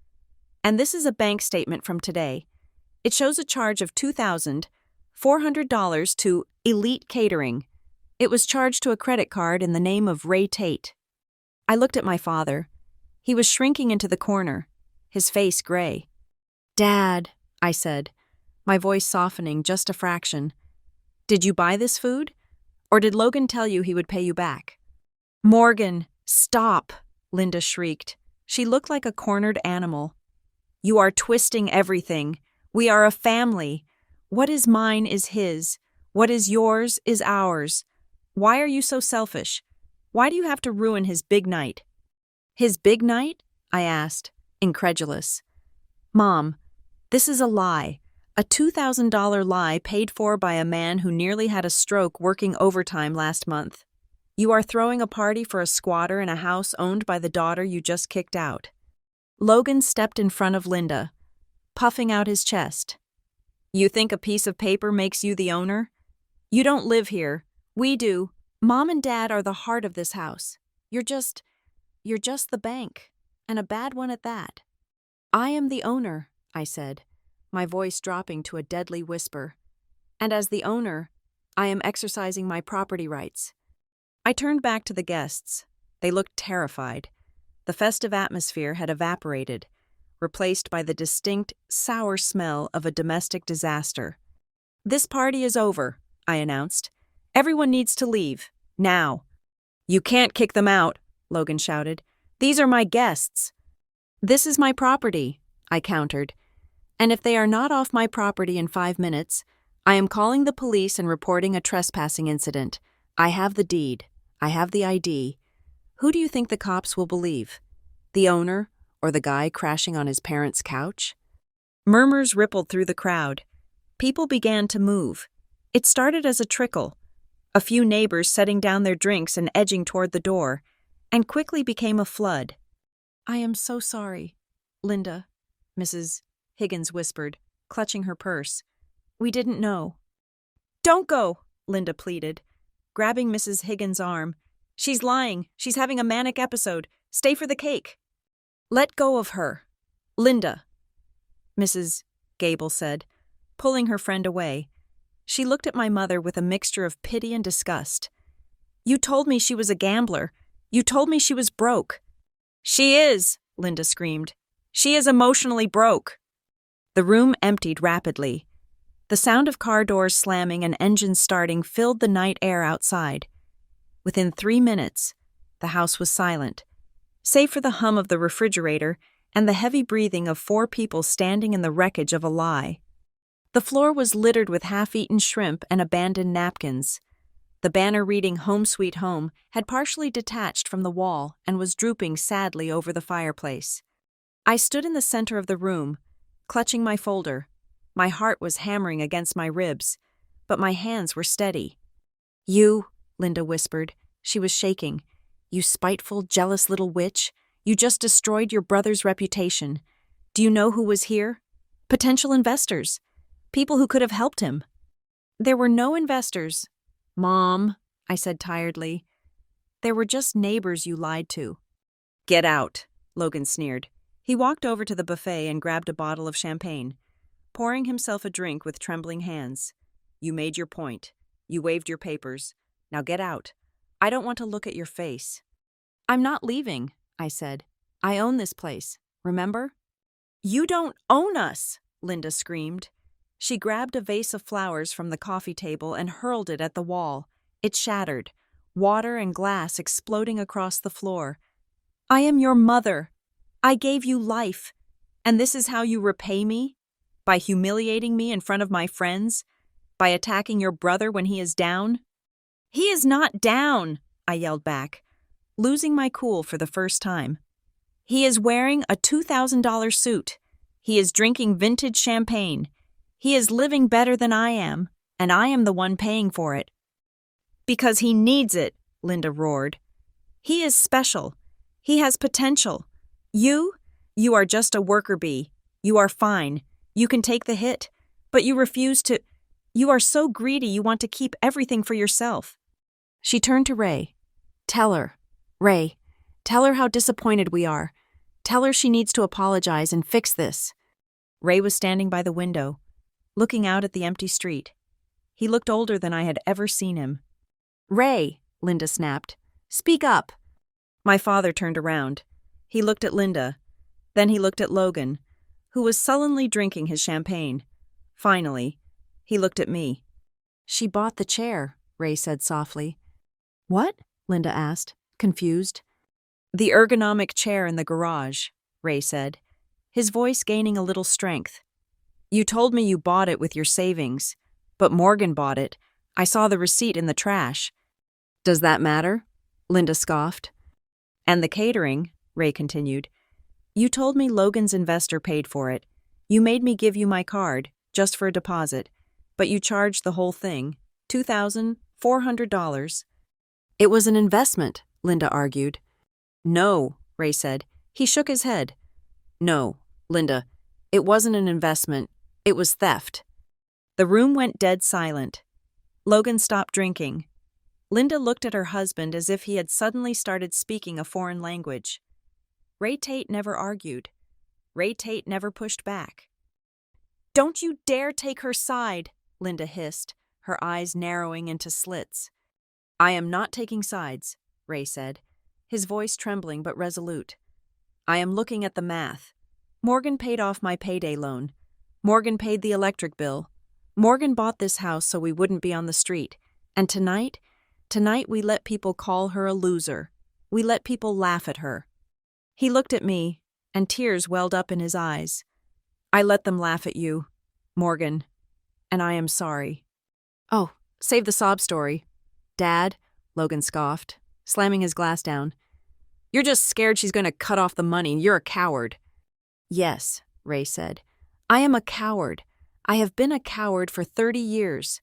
"And this is a bank statement from today. It shows a charge of $2,400 to Elite Catering. It was charged to a credit card in the name of Ray Tate." I looked at my father. He was shrinking into the corner, his face gray. "Dad," I said, my voice softening just a fraction. "Did you buy this food? Or did Logan tell you he would pay you back?" "Morgan, stop," Linda shrieked. She looked like a cornered animal. "You are twisting everything. We are a family. What is mine is his. What is yours is ours. Why are you so selfish? Why do you have to ruin his big night?" "His big night?" I asked, incredulous. "Mom, this is a lie. A $2,000 lie paid for by a man who nearly had a stroke working overtime last month. You are throwing a party for a squatter in a house owned by the daughter you just kicked out." Logan stepped in front of Linda, puffing out his chest. "You think a piece of paper makes you the owner? You don't live here. We do. Mom and Dad are the heart of this house. You're just the bank, and a bad one at that." "I am the owner," I said, my voice dropping to a deadly whisper. "And as the owner, I am exercising my property rights." I turned back to the guests. They looked terrified. The festive atmosphere had evaporated, replaced by the distinct, sour smell of a domestic disaster. "This party is over," I announced. "Everyone needs to leave. Now." "You can't kick them out," Logan shouted. "These are my guests." "This is my property," I countered. "And if they are not off my property in 5 minutes, I am calling the police and reporting a trespassing incident. I have the deed. I have the ID. Who do you think the cops will believe? The owner or the guy crashing on his parents' couch?" Murmurs rippled through the crowd. People began to move. It started as a trickle, a few neighbors setting down their drinks and edging toward the door, and quickly became a flood. "I am so sorry, Linda," Mrs. Higgins whispered, clutching her purse. "We didn't know." "Don't go," Linda pleaded, grabbing Mrs. Higgins' arm. "She's lying. She's having a manic episode. Stay for the cake." "Let go of her, Linda," Mrs. Gable said, pulling her friend away. She looked at my mother with a mixture of pity and disgust. "You told me she was a gambler. You told me she was broke." "She is," Linda screamed. "She is emotionally broke." The room emptied rapidly. The sound of car doors slamming and engines starting filled the night air outside. Within 3 minutes, the house was silent, save for the hum of the refrigerator and the heavy breathing of 4 people standing in the wreckage of a lie. The floor was littered with half-eaten shrimp and abandoned napkins. The banner reading "Home Sweet Home" had partially detached from the wall and was drooping sadly over the fireplace. I stood in the center of the room, clutching my folder. My heart was hammering against my ribs, but my hands were steady. "You," Linda whispered. She was shaking. "You spiteful, jealous little witch. You just destroyed your brother's reputation. Do you know who was here? Potential investors. People who could have helped him." "There were no investors, Mom," I said tiredly. "There were just neighbors you lied to." "Get out," Logan sneered. He walked over to the buffet and grabbed a bottle of champagne, pouring himself a drink with trembling hands. "You made your point. You waived your papers. Now get out. I don't want to look at your face." "I'm not leaving," I said. "I own this place, remember?" "You don't own us," Linda screamed. She grabbed a vase of flowers from the coffee table and hurled it at the wall. It shattered, water and glass exploding across the floor. "I am your mother. I gave you life. And this is how you repay me? By humiliating me in front of my friends? By attacking your brother when he is down?" "He is not down," I yelled back, losing my cool for the first time. "He is wearing a $2,000 suit. He is drinking vintage champagne. He is living better than I am, and I am the one paying for it." "Because he needs it," Linda roared. "He is special. He has potential. You are just a worker bee. You are fine. You can take the hit, but you refuse to. You are so greedy you want to keep everything for yourself." She turned to Ray. "Tell her, Ray, tell her how disappointed we are. Tell her she needs to apologize and fix this." Ray was standing by the window, looking out at the empty street. He looked older than I had ever seen him. "Ray," Linda snapped, "speak up." My father turned around. He looked at Linda. Then he looked at Logan, who was sullenly drinking his champagne. Finally, he looked at me. "She bought the chair," Ray said softly. "What?" Linda asked, confused. "The ergonomic chair in the garage," Ray said, his voice gaining a little strength. "You told me you bought it with your savings, but Morgan bought it. I saw the receipt in the trash." "Does that matter?" Linda scoffed. "And the catering," Ray continued. "You told me Logan's investor paid for it. You made me give you my card, just for a deposit, but you charged the whole thing, $2,400. "It was an investment," Linda argued. "No," Ray said. He shook his head. "No, Linda, it wasn't an investment. It was theft." The room went dead silent. Logan stopped drinking. Linda looked at her husband as if he had suddenly started speaking a foreign language. Ray Tate never argued. Ray Tate never pushed back. "Don't you dare take her side," Linda hissed, her eyes narrowing into slits. "I am not taking sides," Ray said, his voice trembling but resolute. "I am looking at the math. Morgan paid off my payday loan. Morgan paid the electric bill. Morgan bought this house so we wouldn't be on the street. And tonight we let people call her a loser. We let people laugh at her." He looked at me, and tears welled up in his eyes. "I let them laugh at you, Morgan, and I am sorry." "Oh, save the sob story. Dad," Logan scoffed, slamming his glass down. "You're just scared she's going to cut off the money and you're a coward." "Yes," Ray said. I am a coward. I have been a coward for 30 years.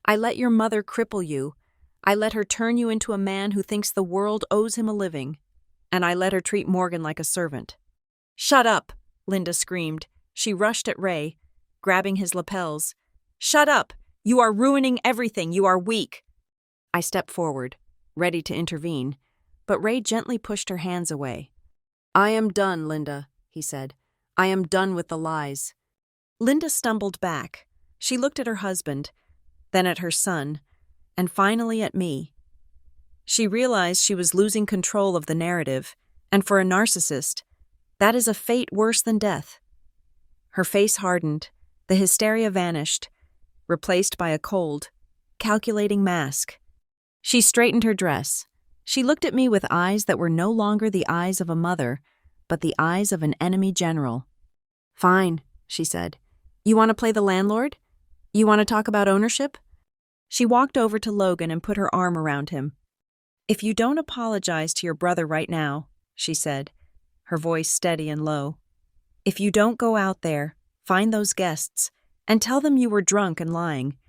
I let your mother cripple you. I let her turn you into a man who thinks the world owes him a living. And I let her treat Morgan like a servant." "Shut up!" Linda screamed. She rushed at Ray, grabbing his lapels. "Shut up! You are ruining everything. You are weak." I stepped forward, ready to intervene, but Ray gently pushed her hands away. "I am done, Linda," he said. "I am done with the lies." Linda stumbled back. She looked at her husband, then at her son, and finally at me. She realized she was losing control of the narrative, and for a narcissist, that is a fate worse than death. Her face hardened, the hysteria vanished, replaced by a cold, calculating mask. She straightened her dress. She looked at me with eyes that were no longer the eyes of a mother, but the eyes of an enemy general. "Fine," she said. "You want to play the landlord? You want to talk about ownership?" She walked over to Logan and put her arm around him. "If you don't apologize to your brother right now," she said, her voice steady and low, "if you don't go out there, find those guests, and tell them you were drunk and lying,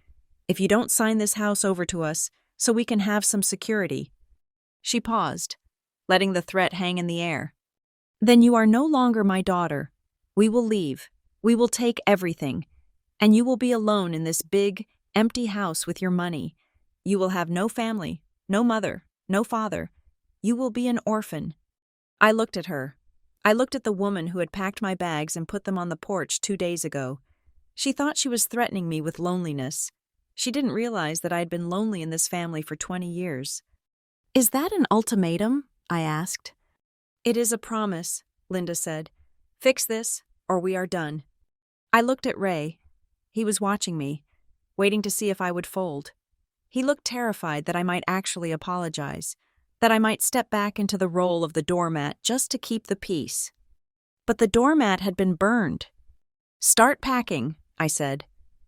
if you don't sign this house over to us so we can have some security." She paused, letting the threat hang in the air. "Then you are no longer my daughter. We will leave. We will take everything. And you will be alone in this big, empty house with your money. You will have no family, no mother, no father. You will be an orphan." I looked at her. I looked at the woman who had packed my bags and put them on the porch 2 days ago. She thought she was threatening me with loneliness. She didn't realize that I had been lonely in this family for 20 years. "Is that an ultimatum?" I asked. "It is a promise," Linda said. "Fix this, or we are done." I looked at Ray. He was watching me, waiting to see if I would fold. He looked terrified that I might actually apologize, that I might step back into the role of the doormat just to keep the peace. But the doormat had been burned. "Start packing," I said.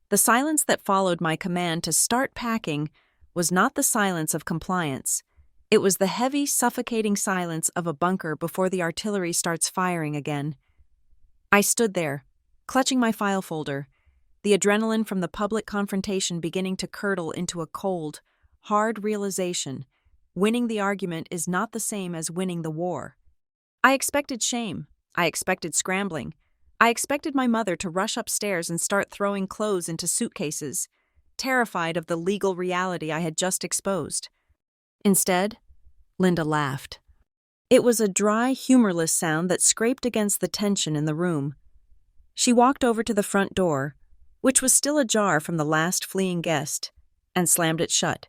The silence that followed my command to start packing was not the silence of compliance. It was the heavy, suffocating silence of a bunker before the artillery starts firing again. I stood there, clutching my file folder, the adrenaline from the public confrontation beginning to curdle into a cold, hard realization. Winning the argument is not the same as winning the war. I expected shame. I expected scrambling. I expected my mother to rush upstairs and start throwing clothes into suitcases, terrified of the legal reality I had just exposed. Instead, Linda laughed. It was a dry, humorless sound that scraped against the tension in the room. She walked over to the front door, which was still ajar from the last fleeing guest, and slammed it shut.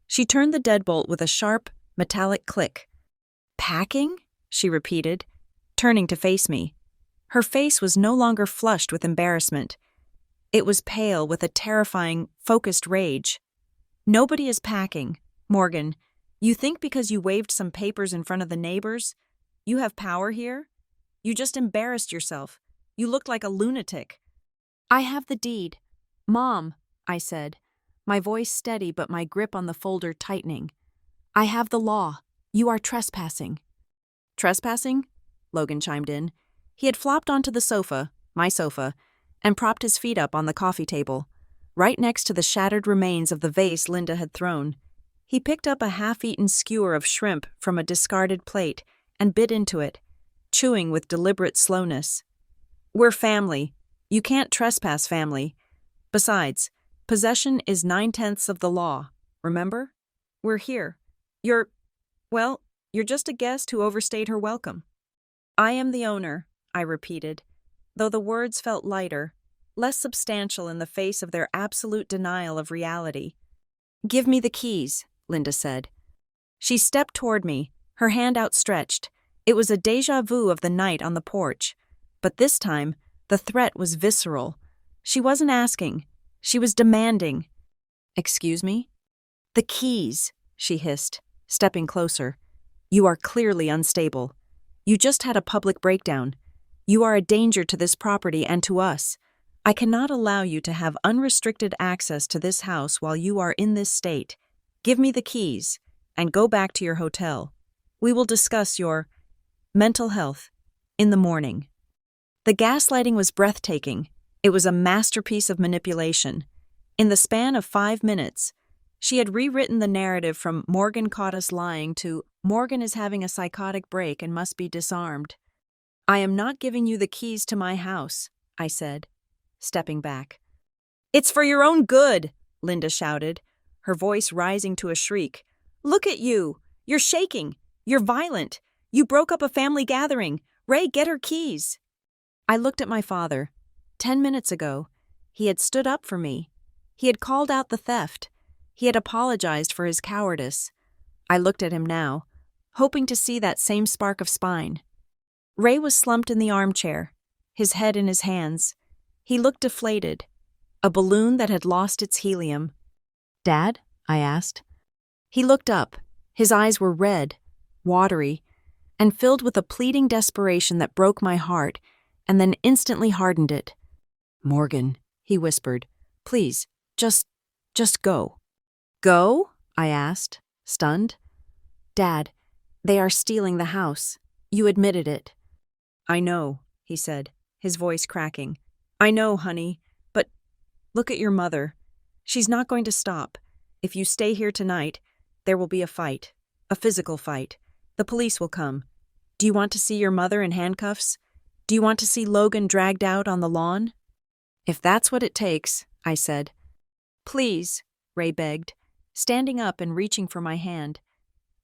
She turned the deadbolt with a sharp, metallic click. "Packing?" she repeated, turning to face me. Her face was no longer flushed with embarrassment. It was pale with a terrifying, focused rage. "Nobody is packing. Morgan, you think because you waved some papers in front of the neighbors, you have power here? You just embarrassed yourself. You looked like a lunatic." "I have the deed." "Mom," I said, my voice steady but my grip on the folder tightening. "I have the law. You are trespassing." "Trespassing?" Logan chimed in. He had flopped onto the sofa, my sofa, and propped his feet up on the coffee table, right next to the shattered remains of the vase Linda had thrown. He picked up a half-eaten skewer of shrimp from a discarded plate and bit into it, chewing with deliberate slowness. "We're family. You can't trespass family. Besides, possession is 9/10 of the law, remember? We're here. You're just a guest who overstayed her welcome." "I am the owner," I repeated, though the words felt lighter, less substantial in the face of their absolute denial of reality. "Give me the keys," Linda said. She stepped toward me, her hand outstretched. It was a déjà vu of the night on the porch, but this time, the threat was visceral. She wasn't asking. She was demanding. "Excuse me?" "The keys," she hissed, stepping closer. "You are clearly unstable. You just had a public breakdown. You are a danger to this property and to us. I cannot allow you to have unrestricted access to this house while you are in this state. Give me the keys, and go back to your hotel. We will discuss your mental health in the morning." The gaslighting was breathtaking. It was a masterpiece of manipulation. In the span of 5 minutes, she had rewritten the narrative from "Morgan caught us lying" to "Morgan is having a psychotic break and must be disarmed." "I am not giving you the keys to my house," I said, stepping back. "It's for your own good," Linda shouted, her voice rising to a shriek. "Look at you! You're shaking! You're violent! You broke up a family gathering! Ray, get her keys!" I looked at my father. 10 minutes ago, he had stood up for me. He had called out the theft. He had apologized for his cowardice. I looked at him now, hoping to see that same spark of spine. Ray was slumped in the armchair, his head in his hands. He looked deflated, a balloon that had lost its helium. "Dad?" I asked. He looked up. His eyes were red, watery, and filled with a pleading desperation that broke my heart and then instantly hardened it. "Morgan," he whispered, "please, just go." "Go?" I asked, stunned. "Dad, they are stealing the house. You admitted it." "I know," he said, his voice cracking. "I know, honey, but look at your mother. She's not going to stop. If you stay here tonight, there will be a fight, a physical fight. The police will come. Do you want to see your mother in handcuffs? Do you want to see Logan dragged out on the lawn?" "If that's what it takes," I said. "Please," Ray begged, standing up and reaching for my hand.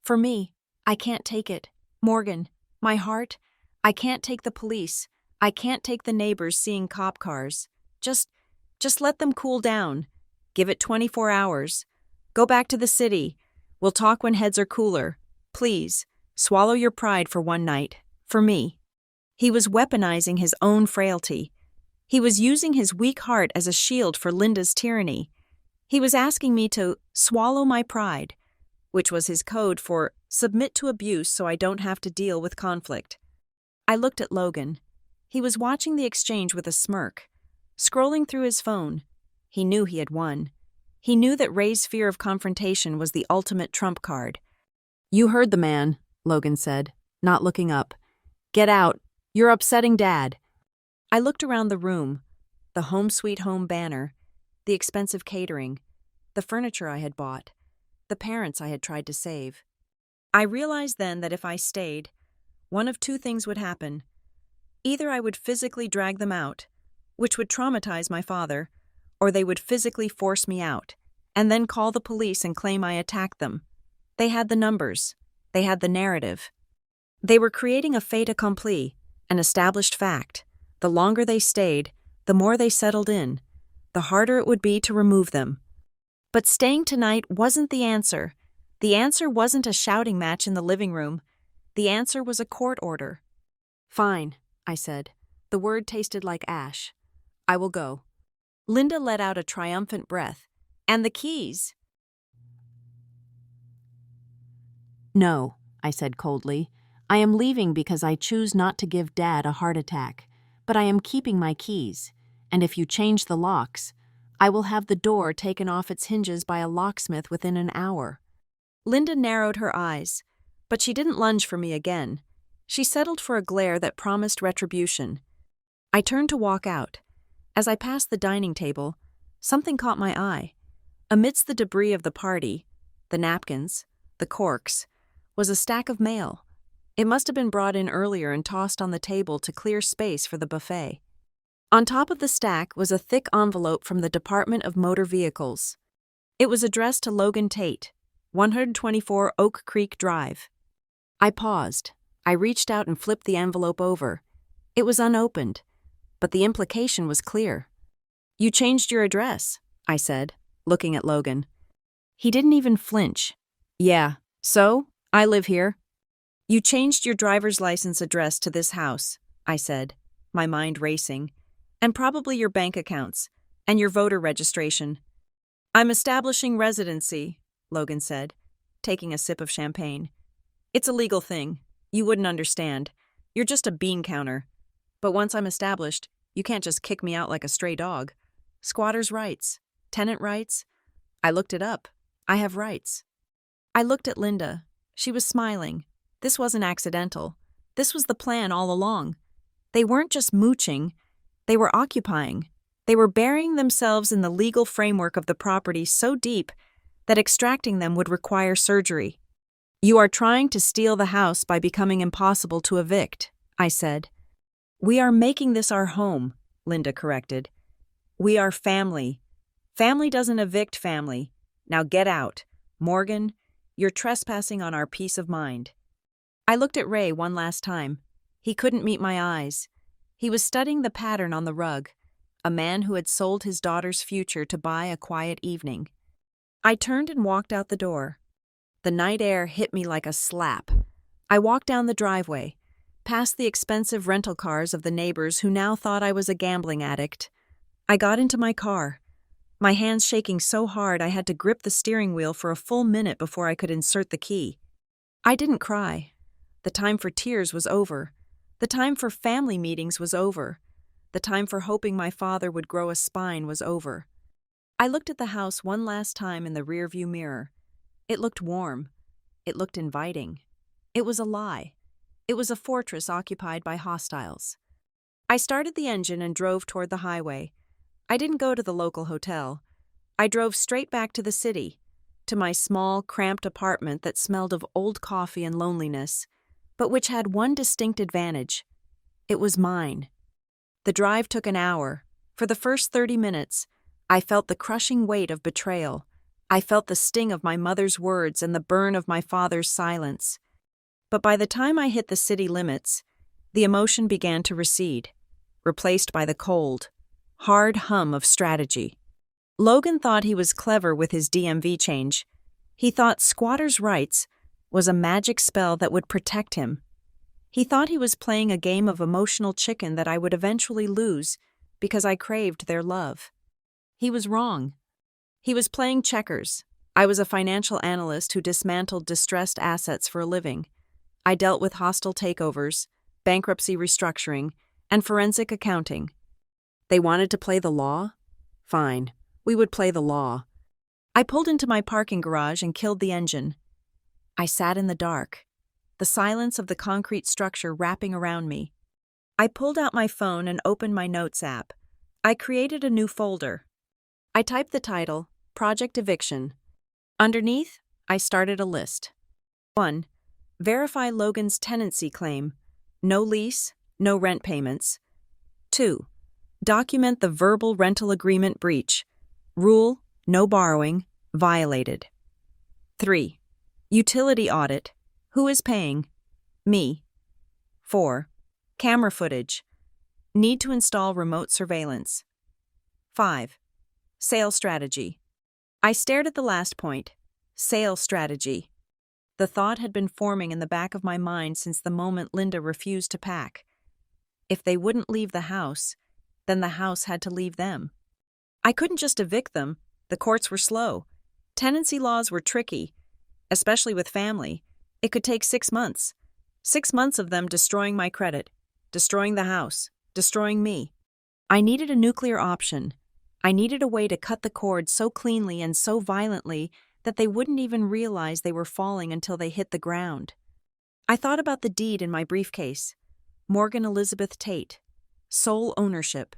"For me, I can't take it. Morgan, my heart, I can't take the police. I can't take the neighbors seeing cop cars. Just let them cool down. Give it 24 hours. Go back to the city. We'll talk when heads are cooler. Please, swallow your pride for one night. For me." He was weaponizing his own frailty. He was using his weak heart as a shield for Linda's tyranny. He was asking me to swallow my pride, which was his code for submit to abuse so I don't have to deal with conflict. I looked at Logan. He was watching the exchange with a smirk, scrolling through his phone. He knew he had won. He knew that Ray's fear of confrontation was the ultimate trump card. "You heard the man," Logan said, not looking up. "Get out. You're upsetting Dad." I looked around the room, the Home Sweet Home banner, the expensive catering, the furniture I had bought, the parents I had tried to save. I realized then that if I stayed, one of two things would happen. Either I would physically drag them out, which would traumatize my father, or they would physically force me out, and then call the police and claim I attacked them. They had the numbers. They had the narrative. They were creating a fait accompli, an established fact. The longer they stayed, the more they settled in, the harder it would be to remove them. But staying tonight wasn't the answer. The answer wasn't a shouting match in the living room. The answer was a court order. "Fine," I said. The word tasted like ash. "I will go." Linda let out a triumphant breath. "And the keys?" "No," I said coldly. "I am leaving because I choose not to give Dad a heart attack. But I am keeping my keys, and if you change the locks, I will have the door taken off its hinges by a locksmith within an hour." Linda narrowed her eyes, but she didn't lunge for me again. She settled for a glare that promised retribution. I turned to walk out. As I passed the dining table, something caught my eye. Amidst the debris of the party, the napkins, the corks, was a stack of mail. It must have been brought in earlier and tossed on the table to clear space for the buffet. On top of the stack was a thick envelope from the Department of Motor Vehicles. It was addressed to Logan Tate, 124 Oak Creek Drive. I paused. I reached out and flipped the envelope over. It was unopened, but the implication was clear. "You changed your address," I said, looking at Logan. He didn't even flinch. "Yeah, so? I live here." "You changed your driver's license address to this house," I said, my mind racing, "and probably your bank accounts, and your voter registration." "I'm establishing residency," Logan said, taking a sip of champagne. "It's a legal thing. You wouldn't understand. You're just a bean counter. But once I'm established, you can't just kick me out like a stray dog. Squatters' rights, tenant rights. I looked it up. I have rights." I looked at Linda. She was smiling. This wasn't accidental. This was the plan all along. They weren't just mooching. They were occupying. They were burying themselves in the legal framework of the property so deep that extracting them would require surgery. "You are trying to steal the house by becoming impossible to evict," I said. "We are making this our home," Linda corrected. "We are family. Family doesn't evict family. Now get out. Morgan, you're trespassing on our peace of mind." I looked at Ray one last time. He couldn't meet my eyes. He was studying the pattern on the rug, a man who had sold his daughter's future to buy a quiet evening. I turned and walked out the door. The night air hit me like a slap. I walked down the driveway, past the expensive rental cars of the neighbors who now thought I was a gambling addict. I got into my car, my hands shaking so hard I had to grip the steering wheel for a full minute before I could insert the key. I didn't cry. The time for tears was over. The time for family meetings was over. The time for hoping my father would grow a spine was over. I looked at the house one last time in the rearview mirror. It looked warm. It looked inviting. It was a lie. It was a fortress occupied by hostiles. I started the engine and drove toward the highway. I didn't go to the local hotel. I drove straight back to the city, to my small, cramped apartment that smelled of old coffee and loneliness, but which had one distinct advantage. It was mine. The drive took an hour. For the first 30 minutes, I felt the crushing weight of betrayal. I felt the sting of my mother's words and the burn of my father's silence. But by the time I hit the city limits, the emotion began to recede, replaced by the cold, hard hum of strategy. Logan thought he was clever with his DMV change. He thought squatters' rights was a magic spell that would protect him. He thought he was playing a game of emotional chicken that I would eventually lose because I craved their love. He was wrong. He was playing checkers. I was a financial analyst who dismantled distressed assets for a living. I dealt with hostile takeovers, bankruptcy restructuring, and forensic accounting. They wanted to play the law? Fine, we would play the law. I pulled into my parking garage and killed the engine. I sat in the dark, the silence of the concrete structure wrapping around me. I pulled out my phone and opened my notes app. I created a new folder. I typed the title, Project Eviction. Underneath, I started a list. 1. Verify Logan's tenancy claim. No lease, no rent payments. 2. Document the verbal rental agreement breach. Rule, no borrowing, violated. 3. Utility audit. Who is paying? Me. 4. Camera footage. Need to install remote surveillance. 5. Sale strategy. I stared at the last point. Sale strategy. The thought had been forming in the back of my mind since the moment Linda refused to pack. If they wouldn't leave the house, then the house had to leave them. I couldn't just evict them. The courts were slow. Tenancy laws were tricky, especially with family. It could take 6 months. 6 months of them destroying my credit, destroying the house, destroying me. I needed a nuclear option. I needed a way to cut the cord so cleanly and so violently that they wouldn't even realize they were falling until they hit the ground. I thought about the deed in my briefcase. Morgan Elizabeth Tate. Sole ownership.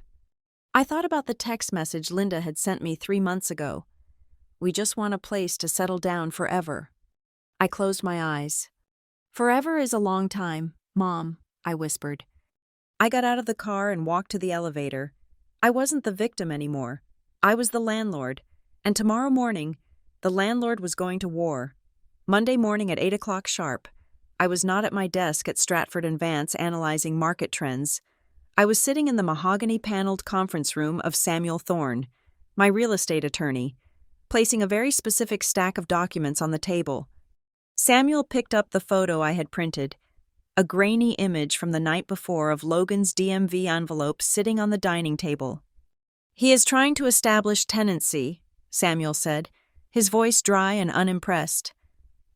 I thought about the text message Linda had sent me 3 months ago. We just want a place to settle down forever. I closed my eyes. Forever is a long time, Mom, I whispered. I got out of the car and walked to the elevator. I wasn't the victim anymore. I was the landlord. And tomorrow morning, the landlord was going to war. Monday morning at 8 o'clock sharp, I was not at my desk at Stratford & Vance analyzing market trends. I was sitting in the mahogany-paneled conference room of Samuel Thorne, my real estate attorney, placing a very specific stack of documents on the table. Samuel picked up the photo I had printed, a grainy image from the night before of Logan's DMV envelope sitting on the dining table. He is trying to establish tenancy, Samuel said, his voice dry and unimpressed.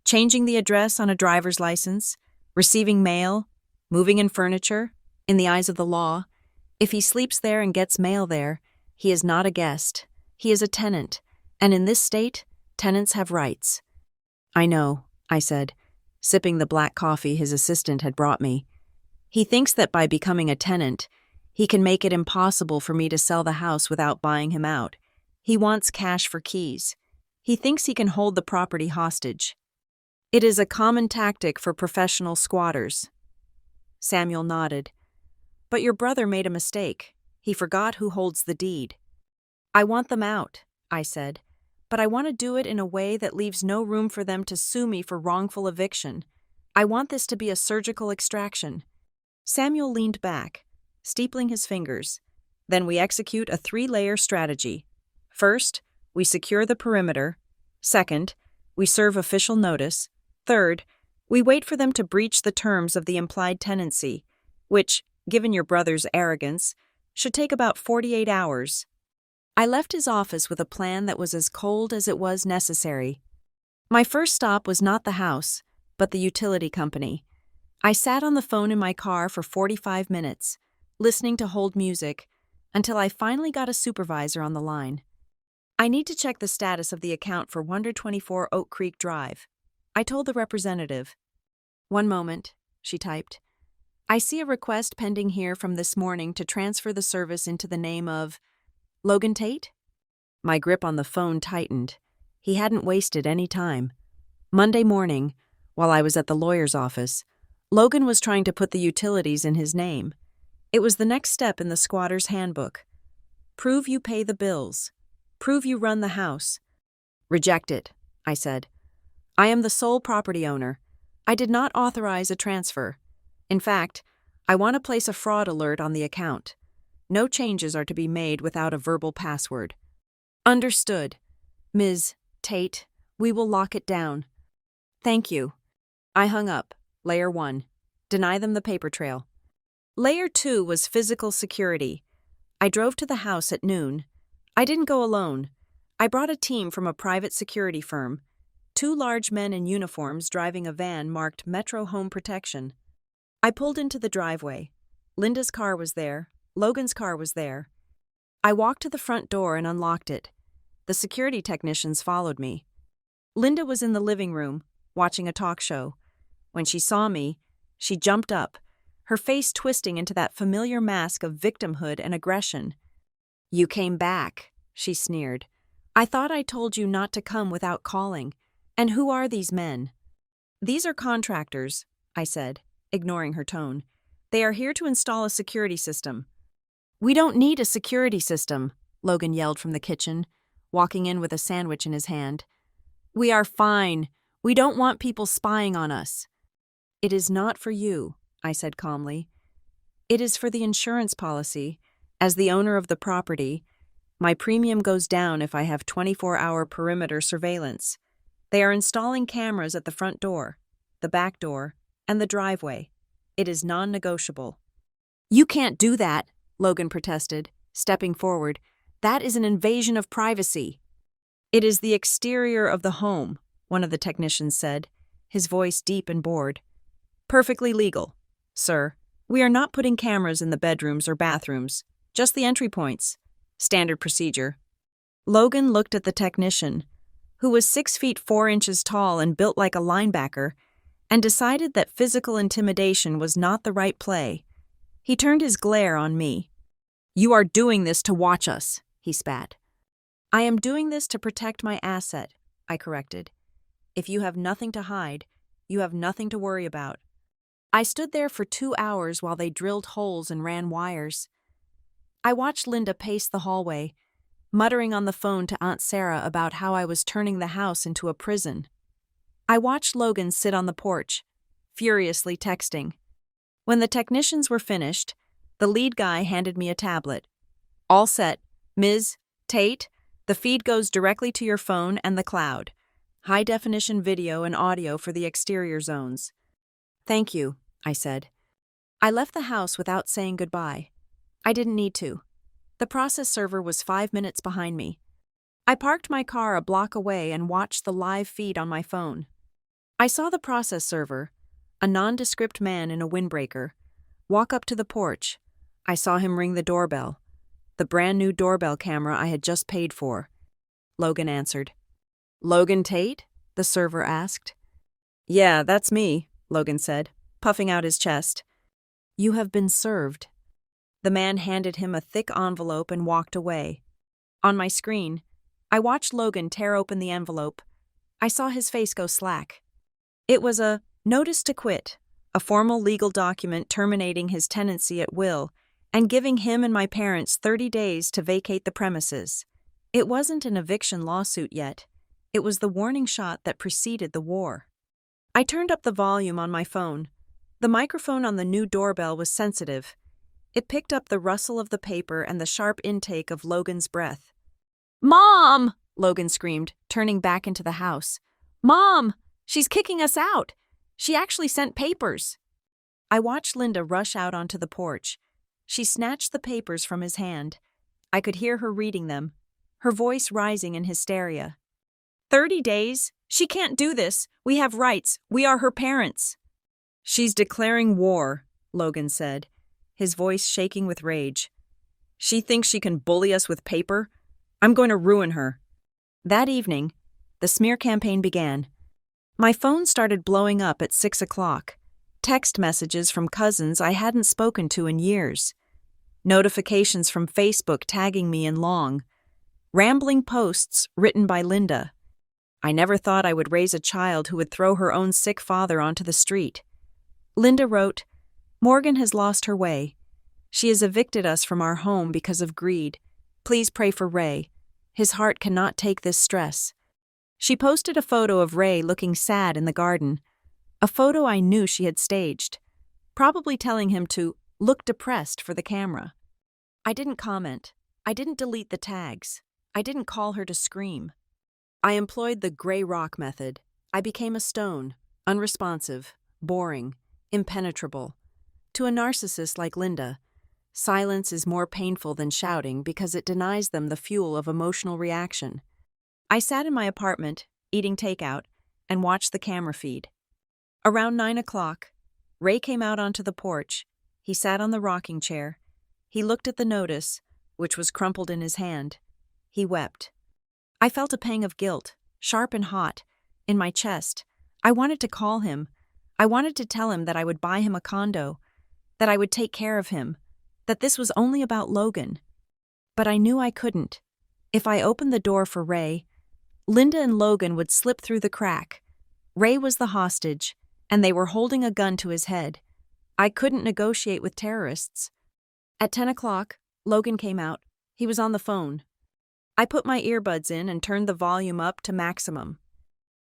Changing the address on a driver's license, receiving mail, moving in furniture, in the eyes of the law. If he sleeps there and gets mail there, he is not a guest. He is a tenant, and in this state, tenants have rights. I know, I said, sipping the black coffee his assistant had brought me. He thinks that by becoming a tenant, He can make it impossible for me to sell the house without buying him out. He wants cash for keys. He thinks he can hold the property hostage. It is a common tactic for professional squatters. Samuel nodded. But your brother made a mistake. He forgot who holds the deed. I want them out, I said, but I want to do it in a way that leaves no room for them to sue me for wrongful eviction. I want this to be a surgical extraction. Samuel leaned back, steepling his fingers. Then we execute a 3-layer strategy. First, we secure the perimeter. Second, we serve official notice. Third, we wait for them to breach the terms of the implied tenancy, which, given your brother's arrogance, should take about 48 hours. I left his office with a plan that was as cold as it was necessary. My first stop was not the house, but the utility company. I sat on the phone in my car for 45 minutes, listening to hold music, until I finally got a supervisor on the line. I need to check the status of the account for 124 Oak Creek Drive. I told the representative. One moment, she typed. I see a request pending here from this morning to transfer the service into the name of Logan Tate? My grip on the phone tightened. He hadn't wasted any time. Monday morning, while I was at the lawyer's office, Logan was trying to put the utilities in his name. It was the next step in the squatter's handbook. Prove you pay the bills. Prove you run the house. Reject it, I said. I am the sole property owner. I did not authorize a transfer. In fact, I want to place a fraud alert on the account. No changes are to be made without a verbal password. Understood. Ms. Tate, we will lock it down. Thank you. I hung up. Layer 1. Deny them the paper trail. Layer 2 was physical security. I drove to the house at noon. I didn't go alone. I brought a team from a private security firm. 2 large men in uniforms driving a van marked Metro Home Protection. I pulled into the driveway. Linda's car was there. Logan's car was there. I walked to the front door and unlocked it. The security technicians followed me. Linda was in the living room, watching a talk show. When she saw me, she jumped up, her face twisting into that familiar mask of victimhood and aggression. You came back, she sneered. I thought I told you not to come without calling. And who are these men? These are contractors, I said, ignoring her tone. They are here to install a security system. We don't need a security system, Logan yelled from the kitchen, walking in with a sandwich in his hand. We are fine. We don't want people spying on us. It is not for you, I said calmly. It is for the insurance policy. As the owner of the property, my premium goes down if I have 24-hour perimeter surveillance. They are installing cameras at the front door, the back door, and the driveway. It is non-negotiable. You can't do that, Logan protested, stepping forward. That is an invasion of privacy. It is the exterior of the home, one of the technicians said, his voice deep and bored. Perfectly legal, sir. We are not putting cameras in the bedrooms or bathrooms, just the entry points. Standard procedure. Logan looked at the technician, who was 6 feet 4 inches tall and built like a linebacker, and decided that physical intimidation was not the right play. He turned his glare on me. You are doing this to watch us, he spat. I am doing this to protect my asset, I corrected. If you have nothing to hide, you have nothing to worry about. I stood there for 2 hours while they drilled holes and ran wires. I watched Linda pace the hallway, muttering on the phone to Aunt Sarah about how I was turning the house into a prison. I watched Logan sit on the porch, furiously texting. When the technicians were finished, the lead guy handed me a tablet. All set, Ms. Tate. The feed goes directly to your phone and the cloud. High-definition video and audio for the exterior zones. Thank you, I said. I left the house without saying goodbye. I didn't need to. The process server was 5 minutes behind me. I parked my car a block away and watched the live feed on my phone. I saw the process server, a nondescript man in a windbreaker, walk up to the porch. I saw him ring the doorbell, the brand new doorbell camera I had just paid for. Logan answered. Logan Tate? The server asked. Yeah, that's me, Logan said, puffing out his chest. You have been served. The man handed him a thick envelope and walked away. On my screen, I watched Logan tear open the envelope. I saw his face go slack. It was a notice to quit, a formal legal document terminating his tenancy at will and giving him and my parents 30 days to vacate the premises. It wasn't an eviction lawsuit yet. It was the warning shot that preceded the war. I turned up the volume on my phone. The microphone on the new doorbell was sensitive. It picked up the rustle of the paper and the sharp intake of Logan's breath. "Mom!" Logan screamed, turning back into the house. "Mom! She's kicking us out! She actually sent papers!" I watched Linda rush out onto the porch. She snatched the papers from his hand. I could hear her reading them, her voice rising in hysteria. 30 days? She can't do this. We have rights. We are her parents. "She's declaring war," Logan said, his voice shaking with rage. "She thinks she can bully us with paper? I'm going to ruin her." That evening, the smear campaign began. My phone started blowing up at 6 o'clock. Text messages from cousins I hadn't spoken to in years. Notifications from Facebook tagging me in long. Rambling posts written by Linda. I never thought I would raise a child who would throw her own sick father onto the street. Linda wrote, "Morgan has lost her way. She has evicted us from our home because of greed. Please pray for Ray. His heart cannot take this stress." She posted a photo of Ray looking sad in the garden. A photo I knew she had staged, probably telling him to look depressed for the camera. I didn't comment. I didn't delete the tags. I didn't call her to scream. I employed the gray rock method. I became a stone, unresponsive, boring, impenetrable. To a narcissist like Linda, silence is more painful than shouting because it denies them the fuel of emotional reaction. I sat in my apartment, eating takeout, and watched the camera feed. Around 9 o'clock, Ray came out onto the porch. He sat on the rocking chair. He looked at the notice, which was crumpled in his hand. He wept. I felt a pang of guilt, sharp and hot, in my chest. I wanted to call him. I wanted to tell him that I would buy him a condo, that I would take care of him, that this was only about Logan. But I knew I couldn't. If I opened the door for Ray, Linda and Logan would slip through the crack. Ray was the hostage, and they were holding a gun to his head. I couldn't negotiate with terrorists. At 10 o'clock, Logan came out. He was on the phone. I put my earbuds in and turned the volume up to maximum.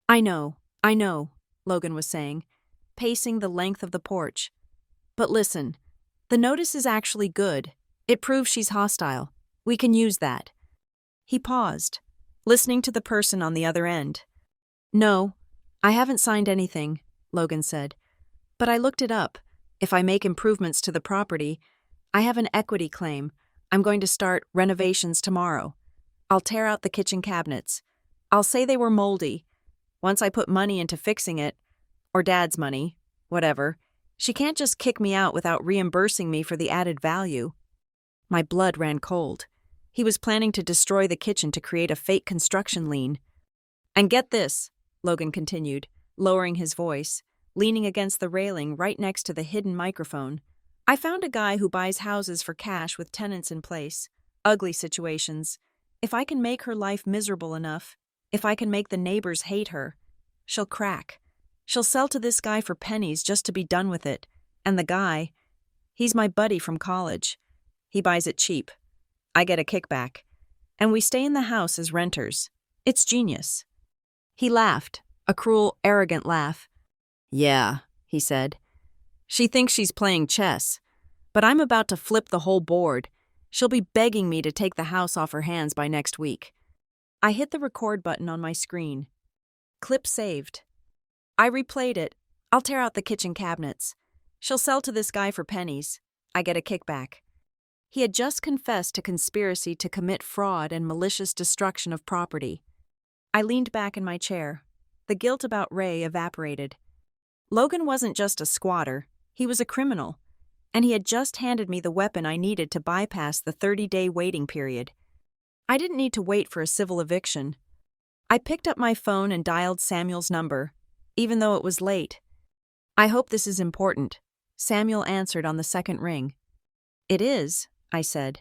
I know, Logan was saying, pacing the length of the porch. "But listen, the notice is actually good. It proves she's hostile. We can use that." He paused, listening to the person on the other end. "No, I haven't signed anything," Logan said. "But I looked it up. If I make improvements to the property, I have an equity claim. I'm going to start renovations tomorrow. I'll tear out the kitchen cabinets. I'll say they were moldy. Once I put money into fixing it, or Dad's money, whatever, she can't just kick me out without reimbursing me for the added value." My blood ran cold. He was planning to destroy the kitchen to create a fake construction lien. "And get this," Logan continued, lowering his voice, leaning against the railing right next to the hidden microphone. "I found a guy who buys houses for cash with tenants in place. Ugly situations. If I can make her life miserable enough, if I can make the neighbors hate her, she'll crack. She'll sell to this guy for pennies just to be done with it. And the guy, he's my buddy from college. He buys it cheap. I get a kickback. And we stay in the house as renters. It's genius." He laughed, a cruel, arrogant laugh. "Yeah," he said. "She thinks she's playing chess. But I'm about to flip the whole board. She'll be begging me to take the house off her hands by next week." I hit the record button on my screen. Clip saved. I replayed it. "I'll tear out the kitchen cabinets. She'll sell to this guy for pennies. I get a kickback." He had just confessed to conspiracy to commit fraud and malicious destruction of property. I leaned back in my chair. The guilt about Ray evaporated. Logan wasn't just a squatter. He was a criminal. And he had just handed me the weapon I needed to bypass the 30-day waiting period. I didn't need to wait for a civil eviction. I picked up my phone and dialed Samuel's number, even though it was late. "I hope this is important," Samuel answered on the second ring. It is, I said.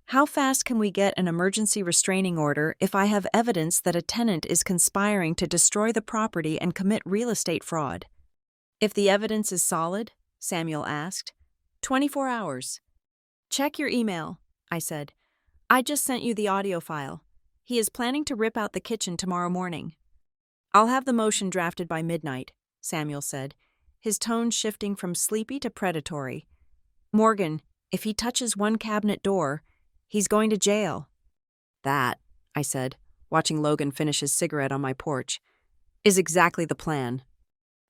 How fast can we get an emergency restraining order if I have evidence that a tenant is conspiring to destroy the property and commit real estate fraud? If the evidence is solid, Samuel asked. 24 hours. Check your email, I said. I just sent you the audio file. He is planning to rip out the kitchen tomorrow morning. I'll have the motion drafted by midnight, Samuel said, his tone shifting from sleepy to predatory. Morgan, if he touches one cabinet door, he's going to jail. That, I said, watching Logan finish his cigarette on my porch, is exactly the plan.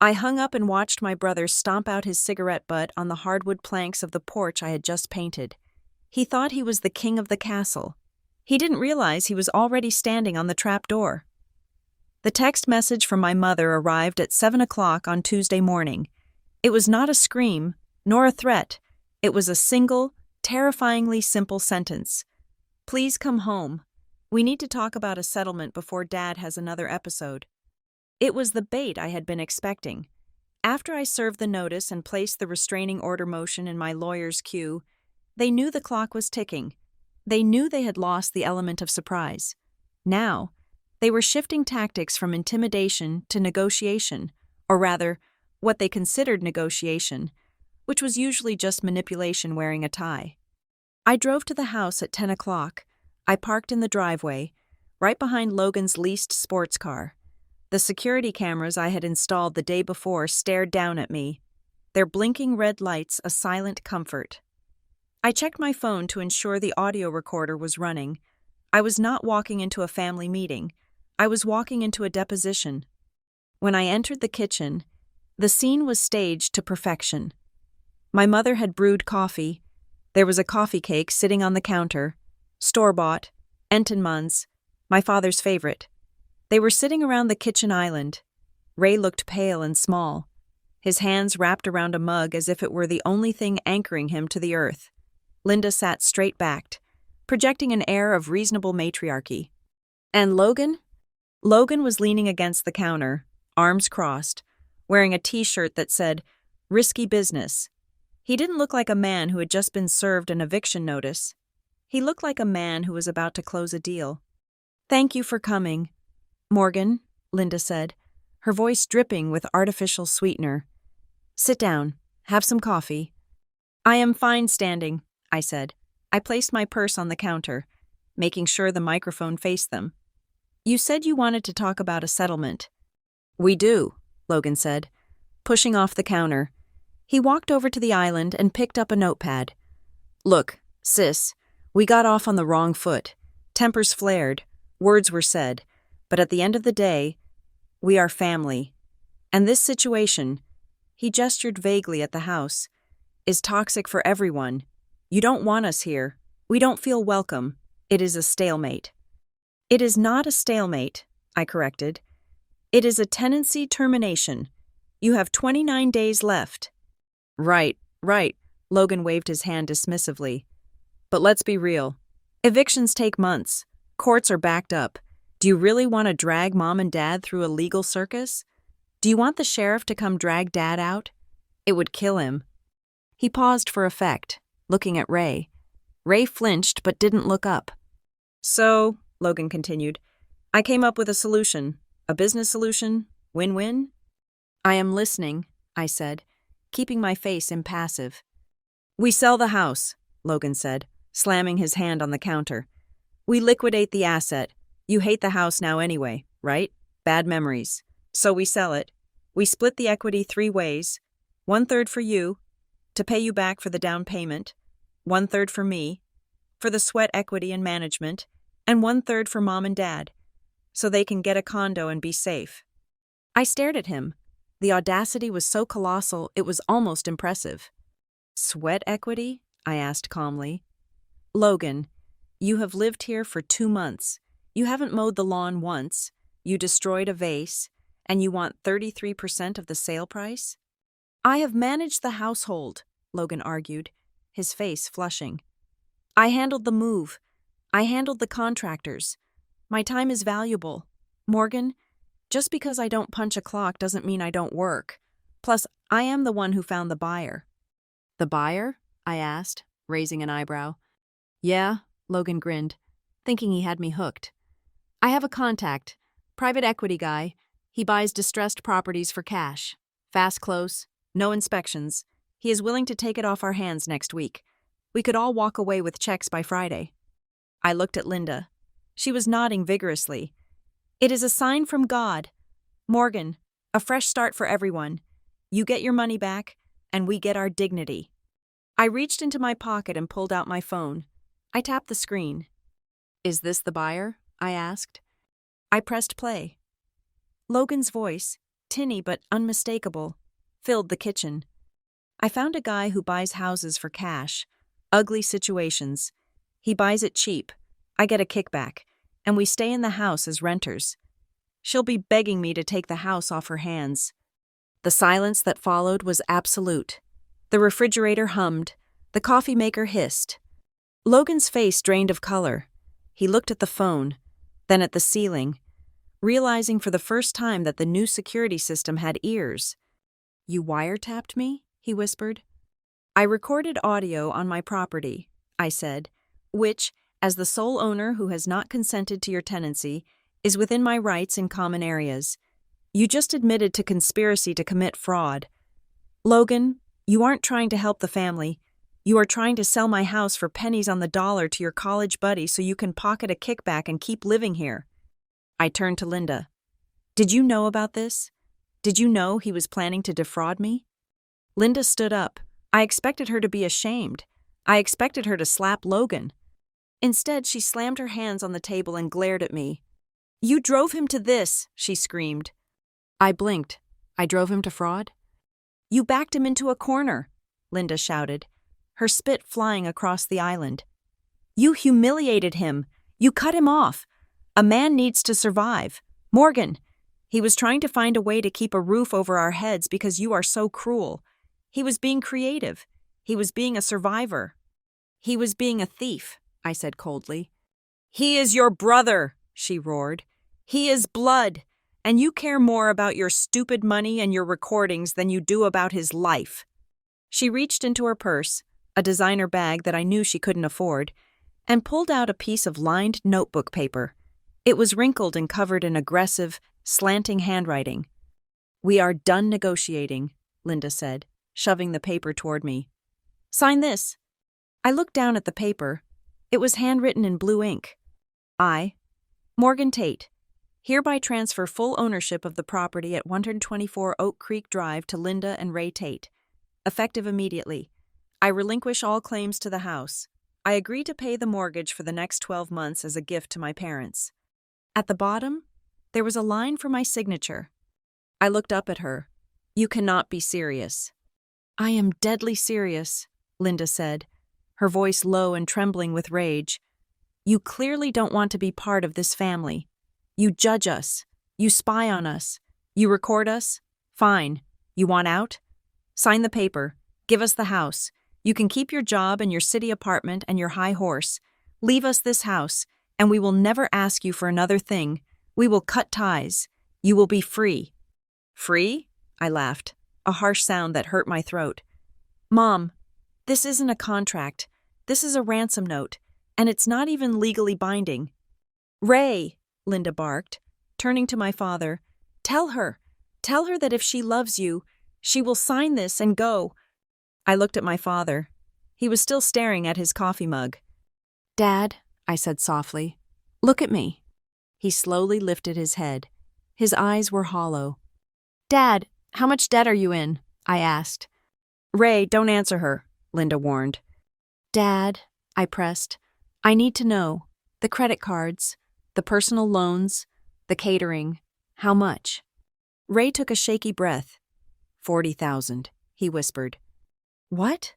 I hung up and watched my brother stomp out his cigarette butt on the hardwood planks of the porch I had just painted. He thought he was the king of the castle. He didn't realize he was already standing on the trap door. The text message from my mother arrived at 7 o'clock on Tuesday morning. It was not a scream, nor a threat. It was a single, terrifyingly simple sentence. Please come home. We need to talk about a settlement before Dad has another episode. It was the bait I had been expecting. After I served the notice and placed the restraining order motion in my lawyer's queue, they knew the clock was ticking. They knew they had lost the element of surprise. Now, they were shifting tactics from intimidation to negotiation, or rather, what they considered negotiation, which was usually just manipulation wearing a tie. I drove to the house at 10 o'clock. I parked in the driveway, right behind Logan's leased sports car. The security cameras I had installed the day before stared down at me, their blinking red lights a silent comfort. I checked my phone to ensure the audio recorder was running. I was not walking into a family meeting. I was walking into a deposition. When I entered the kitchen, the scene was staged to perfection. My mother had brewed coffee. There was a coffee cake sitting on the counter, store-bought, Entenmann's, my father's favorite. They were sitting around the kitchen island. Ray looked pale and small, his hands wrapped around a mug as if it were the only thing anchoring him to the earth. Linda sat straight-backed, projecting an air of reasonable matriarchy. And Logan? Logan was leaning against the counter, arms crossed, wearing a t-shirt that said, "Risky business." He didn't look like a man who had just been served an eviction notice. He looked like a man who was about to close a deal. "Thank you for coming, Morgan," Linda said, her voice dripping with artificial sweetener. "Sit down. Have some coffee." "I am fine standing," I said. I placed my purse on the counter, making sure the microphone faced them. "You said you wanted to talk about a settlement." "We do," Logan said, pushing off the counter. He walked over to the island and picked up a notepad. "Look, sis, we got off on the wrong foot. Tempers flared, words were said. But at the end of the day, we are family. And this situation," he gestured vaguely at the house, "is toxic for everyone. You don't want us here. We don't feel welcome. It is a stalemate." "It is not a stalemate," I corrected. "It is a tenancy termination. You have 29 days left." Right, Logan waved his hand dismissively. "But let's be real. Evictions take months. Courts are backed up. Do you really want to drag Mom and Dad through a legal circus? Do you want the sheriff to come drag Dad out? It would kill him." He paused for effect, looking at Ray. Ray flinched but didn't look up. "So," Logan continued, "I came up with a solution. A business solution. Win-win?" "I am listening," I said, keeping my face impassive. "We sell the house," Logan said, slamming his hand on the counter. "We liquidate the asset. You hate the house now anyway, right? Bad memories. So we sell it. We split the equity 3 ways. 1/3 for you, to pay you back for the down payment. 1/3 for me, for the sweat equity and management. And 1/3 for Mom and Dad, so they can get a condo and be safe." I stared at him. The audacity was so colossal it was almost impressive. "Sweat equity?" I asked calmly. "Logan, you have lived here for 2 months. You haven't mowed the lawn once, you destroyed a vase, and you want 33% of the sale price?" "I have managed the household," Logan argued, his face flushing. "I handled the move. I handled the contractors. My time is valuable. Morgan, just because I don't punch a clock doesn't mean I don't work. Plus, I am the one who found the buyer." "The buyer?" I asked, raising an eyebrow. Yeah, Logan grinned, thinking he had me hooked. I have a contact, private equity guy. He buys distressed properties for cash. Fast close, no inspections. He is willing to take it off our hands next week. We could all walk away with checks by Friday. I looked at Linda. She was nodding vigorously. It is a sign from God. Morgan, a fresh start for everyone. You get your money back, and we get our dignity. I reached into my pocket and pulled out my phone. I tapped the screen. Is this the buyer? I asked. I pressed play. Logan's voice, tinny but unmistakable, filled the kitchen. I found a guy who buys houses for cash. Ugly situations. He buys it cheap. I get a kickback, and we stay in the house as renters. She'll be begging me to take the house off her hands. The silence that followed was absolute. The refrigerator hummed. The coffee maker hissed. Logan's face drained of color. He looked at the phone, then at the ceiling, realizing for the first time that the new security system had ears. You wiretapped me? He whispered. I recorded audio on my property, I said, which, as the sole owner who has not consented to your tenancy, is within my rights in common areas. You just admitted to conspiracy to commit fraud. Logan, you aren't trying to help the family. You are trying to sell my house for pennies on the dollar to your college buddy so you can pocket a kickback and keep living here. I turned to Linda. Did you know about this? Did you know he was planning to defraud me? Linda stood up. I expected her to be ashamed. I expected her to slap Logan. Instead, she slammed her hands on the table and glared at me. You drove him to this, she screamed. I blinked. I drove him to fraud? You backed him into a corner, Linda shouted, her spit flying across the island. You humiliated him. You cut him off. A man needs to survive. Morgan, he was trying to find a way to keep a roof over our heads because you are so cruel. He was being creative. He was being a survivor. He was being a thief, I said coldly. He is your brother, she roared. He is blood, and you care more about your stupid money and your recordings than you do about his life. She reached into her purse, a designer bag that I knew she couldn't afford, and pulled out a piece of lined notebook paper. It was wrinkled and covered in aggressive, slanting handwriting. We are done negotiating, Linda said, shoving the paper toward me. Sign this. I looked down at the paper. It was handwritten in blue ink. I, Morgan Tate, hereby transfer full ownership of the property at 124 Oak Creek Drive to Linda and Ray Tate. Effective immediately. I relinquish all claims to the house. I agree to pay the mortgage for the next 12 months as a gift to my parents. At the bottom, there was a line for my signature. I looked up at her. You cannot be serious. I am deadly serious, Linda said, her voice low and trembling with rage. You clearly don't want to be part of this family. You judge us. You spy on us. You record us. Fine. You want out? Sign the paper. Give us the house. You can keep your job and your city apartment and your high horse. Leave us this house, and we will never ask you for another thing. We will cut ties. You will be free. Free? I laughed, a harsh sound that hurt my throat. Mom, this isn't a contract. This is a ransom note, and it's not even legally binding. Ray, Linda barked, turning to my father. Tell her that if she loves you, she will sign this and go. I looked at my father. He was still staring at his coffee mug. Dad, I said softly, look at me. He slowly lifted his head. His eyes were hollow. Dad, how much debt are you in? I asked. Ray, don't answer her, Linda warned. Dad, I pressed, I need to know. The credit cards, the personal loans, the catering. How much? Ray took a shaky breath. 40,000, he whispered. What?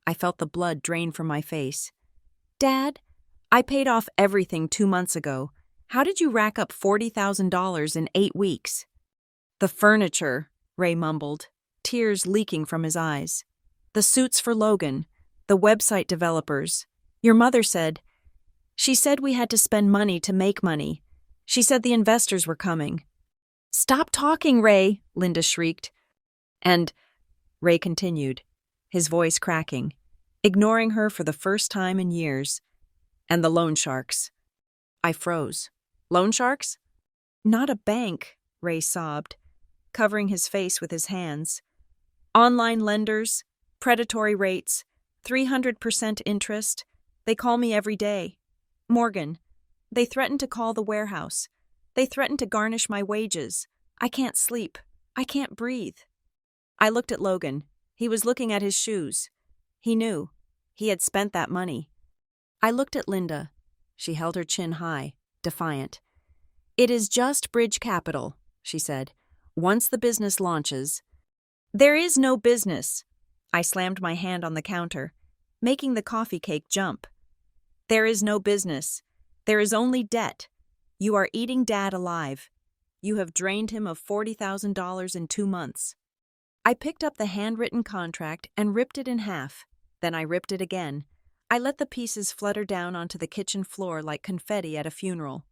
I felt the blood drain from my face. Dad, I paid off everything 2 months ago. How did you rack up $40,000 in 8 weeks? The furniture, Ray mumbled, tears leaking from his eyes. The suits for Logan, the website developers. Your mother said. She said we had to spend money to make money. She said the investors were coming. Stop talking, Ray, Linda shrieked. And, Ray continued, his voice cracking, ignoring her for the first time in years. And the loan sharks. I froze. Loan sharks? Not a bank, Ray sobbed, covering his face with his hands. Online lenders, predatory rates, 300% interest. They call me every day. Morgan. They threaten to call the warehouse. They threaten to garnish my wages. I can't sleep. I can't breathe. I looked at Logan. He was looking at his shoes. He knew. He had spent that money. I looked at Linda. She held her chin high, defiant. It is just bridge capital, she said. Once the business launches. There is no business. I slammed my hand on the counter, making the coffee cake jump. There is no business. There is only debt. You are eating Dad alive. You have drained him of $40,000 in 2 months. I picked up the handwritten contract and ripped it in half. Then I ripped it again. I let the pieces flutter down onto the kitchen floor like confetti at a funeral.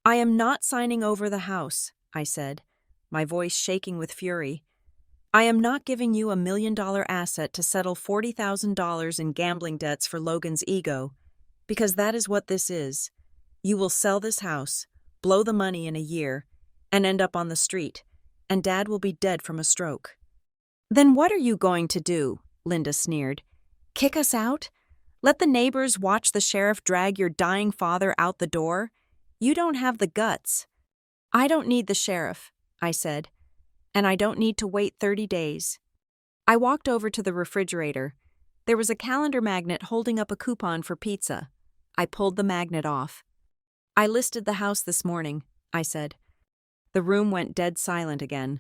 I am not signing over the house, I said, my voice shaking with fury. I am not giving you $1 million asset to settle $40,000 in gambling debts for Logan's ego, because that is what this is. You will sell this house, blow the money in a year, and end up on the street, and Dad will be dead from a stroke. Then what are you going to do? Linda sneered. Kick us out? Let the neighbors watch the sheriff drag your dying father out the door? You don't have the guts. I don't need the sheriff, I said, and I don't need to wait 30 days. I walked over to the refrigerator. There was a calendar magnet holding up a coupon for pizza. I pulled the magnet off. I listed the house this morning, I said. The room went dead silent again.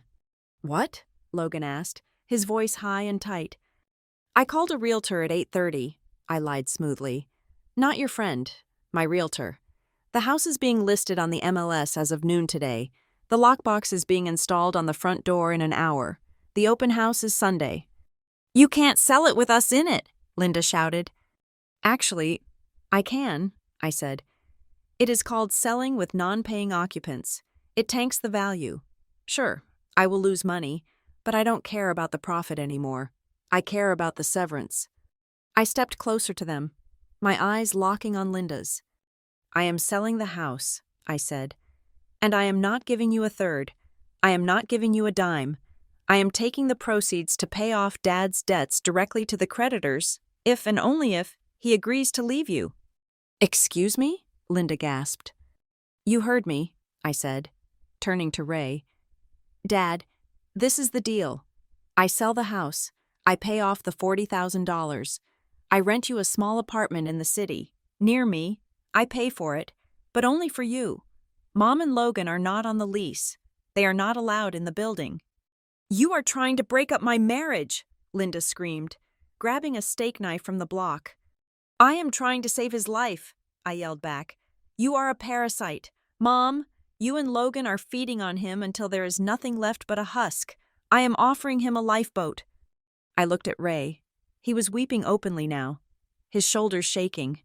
What? Logan asked, his voice high and tight. I called a realtor at 8:30, I lied smoothly. Not your friend, my realtor. The house is being listed on the MLS as of noon today. The lockbox is being installed on the front door in an hour. The open house is Sunday. You can't sell it with us in it, Linda shouted. Actually, I can, I said. It is called selling with non-paying occupants. It tanks the value. Sure, I will lose money, but I don't care about the profit anymore. I care about the severance. I stepped closer to them, my eyes locking on Linda's. I am selling the house, I said, and I am not giving you a third. I am not giving you a dime. I am taking the proceeds to pay off Dad's debts directly to the creditors, if and only if he agrees to leave you. Excuse me? Linda gasped. You heard me, I said, turning to Ray. Dad, this is the deal. I sell the house. I pay off the $40,000. I rent you a small apartment in the city, near me. I pay for it, but only for you. Mom and Logan are not on the lease. They are not allowed in the building. You are trying to break up my marriage, Linda screamed, grabbing a steak knife from the block. I am trying to save his life, I yelled back. You are a parasite. Mom, you and Logan are feeding on him until there is nothing left but a husk. I am offering him a lifeboat. I looked at Ray. He was weeping openly now, his shoulders shaking.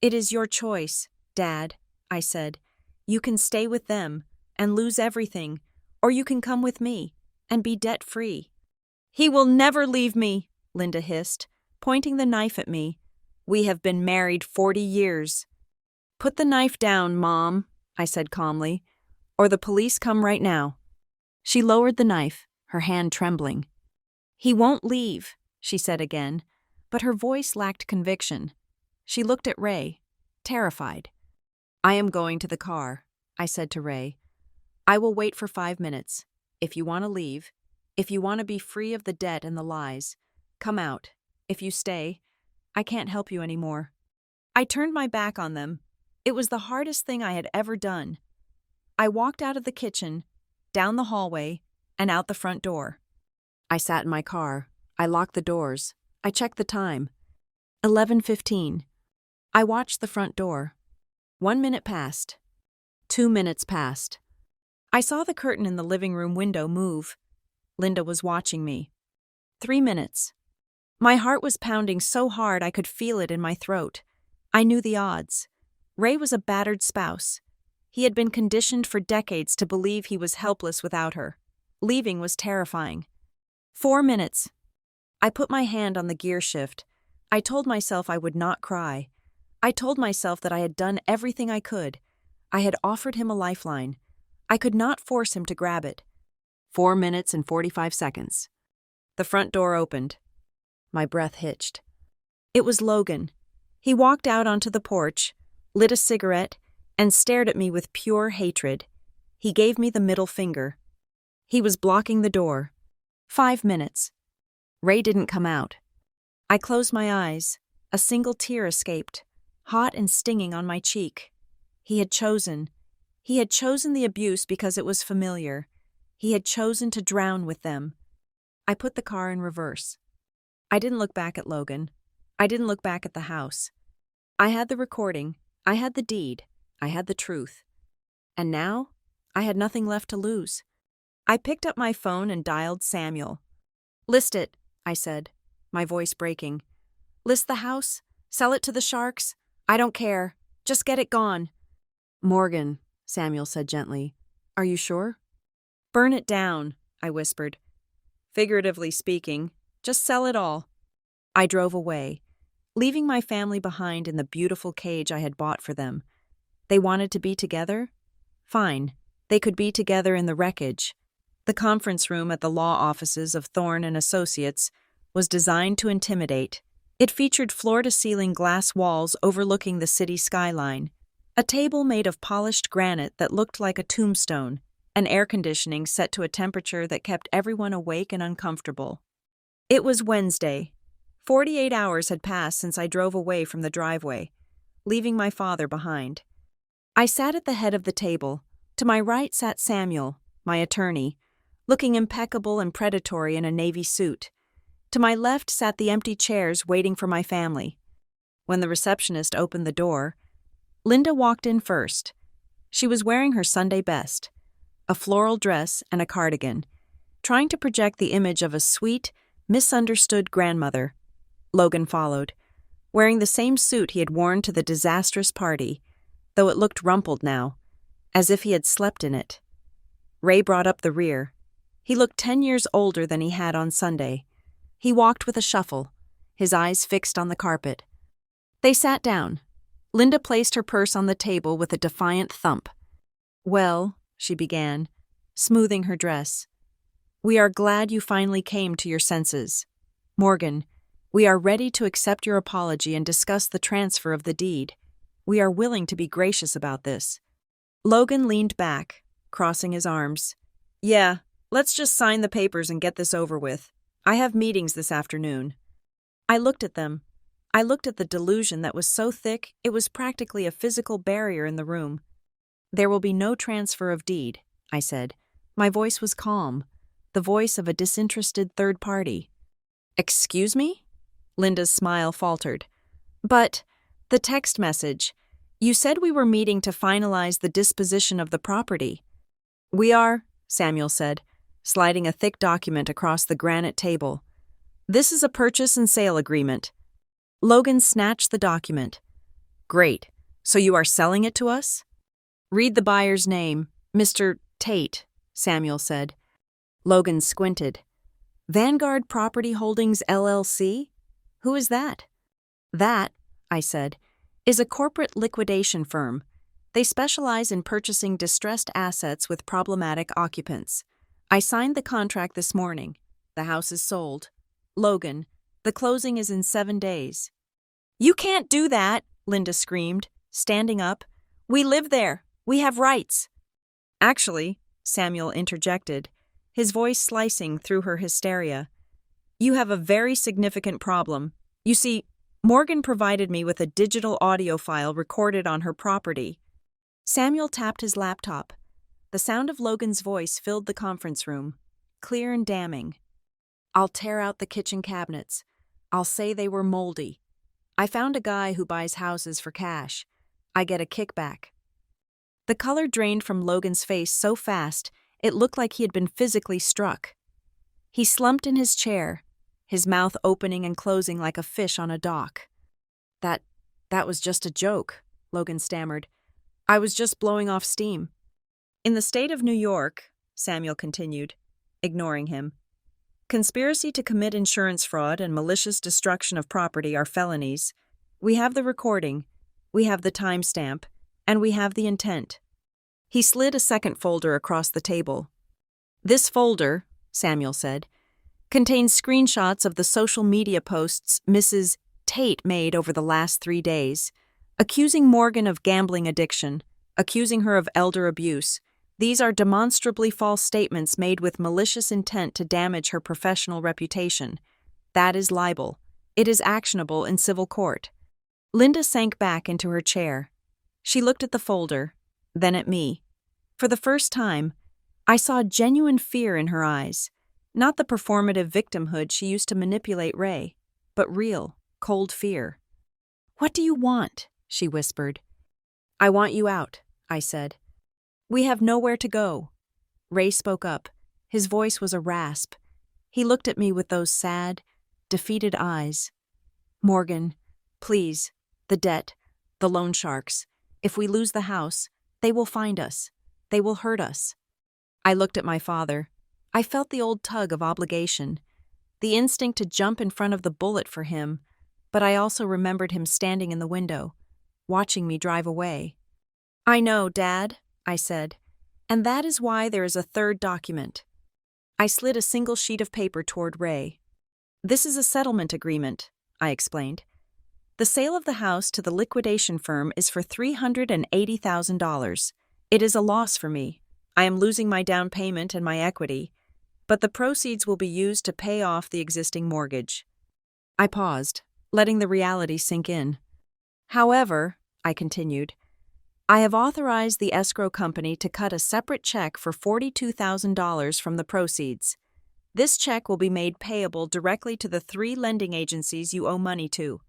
It is your choice, Dad, I said. You can stay with them and lose everything, or you can come with me and be debt-free. He will never leave me, Linda hissed, pointing the knife at me. We have been married 40 years. Put the knife down, Mom, I said calmly, or the police come right now. She lowered the knife, her hand trembling. He won't leave, she said again, but her voice lacked conviction. She looked at Ray, terrified. I am going to the car, I said to Ray. I will wait for 5 minutes. If you want to leave, if you want to be free of the debt and the lies, come out. If you stay, I can't help you anymore. I turned my back on them. It was the hardest thing I had ever done. I walked out of the kitchen, down the hallway, and out the front door. I sat in my car. I locked the doors. I checked the time. 11:15. I watched the front door. 1 minute passed. 2 minutes passed. I saw the curtain in the living room window move. Linda was watching me. 3 minutes. My heart was pounding so hard I could feel it in my throat. I knew the odds. Ray was a battered spouse. He had been conditioned for decades to believe he was helpless without her. Leaving was terrifying. 4 minutes. I put my hand on the gear shift. I told myself I would not cry. I told myself that I had done everything I could. I had offered him a lifeline. I could not force him to grab it. 4 minutes and 45 seconds. The front door opened. My breath hitched. It was Logan. He walked out onto the porch, lit a cigarette, and stared at me with pure hatred. He gave me the middle finger. He was blocking the door. 5 minutes. Ray didn't come out. I closed my eyes. A single tear escaped, hot and stinging on my cheek. He had chosen. He had chosen the abuse because it was familiar. He had chosen to drown with them. I put the car in reverse. I didn't look back at Logan. I didn't look back at the house. I had the recording. I had the deed. I had the truth. And now, I had nothing left to lose. I picked up my phone and dialed Samuel. "List it," I said, my voice breaking. "List the house? Sell it to the sharks? I don't care. Just get it gone." "Morgan," Samuel said gently. "Are you sure?" "Burn it down," I whispered. "Figuratively speaking, just sell it all." I drove away, leaving my family behind in the beautiful cage I had bought for them. They wanted to be together? Fine. They could be together in the wreckage. The conference room at the law offices of Thorne and Associates was designed to intimidate. It featured floor-to-ceiling glass walls overlooking the city skyline, a table made of polished granite that looked like a tombstone, and air conditioning set to a temperature that kept everyone awake and uncomfortable. It was Wednesday. 48 hours had passed since I drove away from the driveway, leaving my father behind. I sat at the head of the table. To my right sat Samuel, my attorney, looking impeccable and predatory in a navy suit. To my left sat the empty chairs waiting for my family. When the receptionist opened the door, Linda walked in first. She was wearing her Sunday best, a floral dress and a cardigan, trying to project the image of a sweet, misunderstood grandmother. Logan followed, wearing the same suit he had worn to the disastrous party, though it looked rumpled now, as if he had slept in it. Ray brought up the rear. He looked 10 years older than he had on Sunday. He walked with a shuffle, his eyes fixed on the carpet. They sat down. Linda placed her purse on the table with a defiant thump. "Well," she began, smoothing her dress, "we are glad you finally came to your senses. Morgan, we are ready to accept your apology and discuss the transfer of the deed. We are willing to be gracious about this." Logan leaned back, crossing his arms. "Yeah, let's just sign the papers and get this over with. I have meetings this afternoon." I looked at them. I looked at the delusion that was so thick it was practically a physical barrier in the room. "There will be no transfer of deed," I said. My voice was calm, the voice of a disinterested third party. "Excuse me?" Linda's smile faltered. "But the text message. You said we were meeting to finalize the disposition of the property." "We are," Samuel said, sliding a thick document across the granite table. "This is a purchase and sale agreement." Logan snatched the document. "Great. So you are selling it to us?" "Read the buyer's name, Mr. Tate," Samuel said. Logan squinted. "Vanguard Property Holdings, LLC? Who is that?" "That," I said, "is a corporate liquidation firm. They specialize in purchasing distressed assets with problematic occupants. I signed the contract this morning. The house is sold. Logan, the closing is in 7 days." "You can't do that," Linda screamed, standing up. "We live there. We have rights." "Actually," Samuel interjected, his voice slicing through her hysteria, "you have a very significant problem. You see, Morgan provided me with a digital audio file recorded on her property." Samuel tapped his laptop. The sound of Logan's voice filled the conference room, clear and damning. "I'll tear out the kitchen cabinets. I'll say they were moldy. I found a guy who buys houses for cash. I get a kickback." The color drained from Logan's face so fast, it looked like he had been physically struck. He slumped in his chair, his mouth opening and closing like a fish on a dock. That was just a joke," Logan stammered. "I was just blowing off steam." "In the state of New York," Samuel continued, ignoring him, Conspiracy to commit insurance fraud and malicious destruction of property are felonies. We have the recording, we have the timestamp, and we have the intent. He slid a second folder across the table. This folder, Samuel said, contains screenshots of the social media posts Mrs. Tate made over the last 3 days, accusing Morgan of gambling addiction, accusing her of elder abuse. These are demonstrably false statements made with malicious intent to damage her professional reputation. That is libel. It is actionable in civil court. Linda sank back into her chair. She looked at the folder, then at me. For the first time, I saw genuine fear in her eyes, not the performative victimhood she used to manipulate Ray, but real, cold fear. "What do you want?" she whispered. "I want you out," I said. "We have nowhere to go." Ray spoke up. His voice was a rasp. He looked at me with those sad, defeated eyes. "Morgan, please, the debt, the loan sharks. If we lose the house, they will find us. They will hurt us." I looked at my father. I felt the old tug of obligation, the instinct to jump in front of the bullet for him, but I also remembered him standing in the window, watching me drive away. "I know, Dad," I said, "and that is why there is a third document." I slid a single sheet of paper toward Ray. "This is a settlement agreement," I explained. "The sale of the house to the liquidation firm is for $380,000. It is a loss for me. I am losing my down payment and my equity, but the proceeds will be used to pay off the existing mortgage." I paused, letting the reality sink in. "However," I continued, "I have authorized the escrow company to cut a separate check for $42,000 from the proceeds. This check will be made payable directly to the 3 lending agencies you owe money to.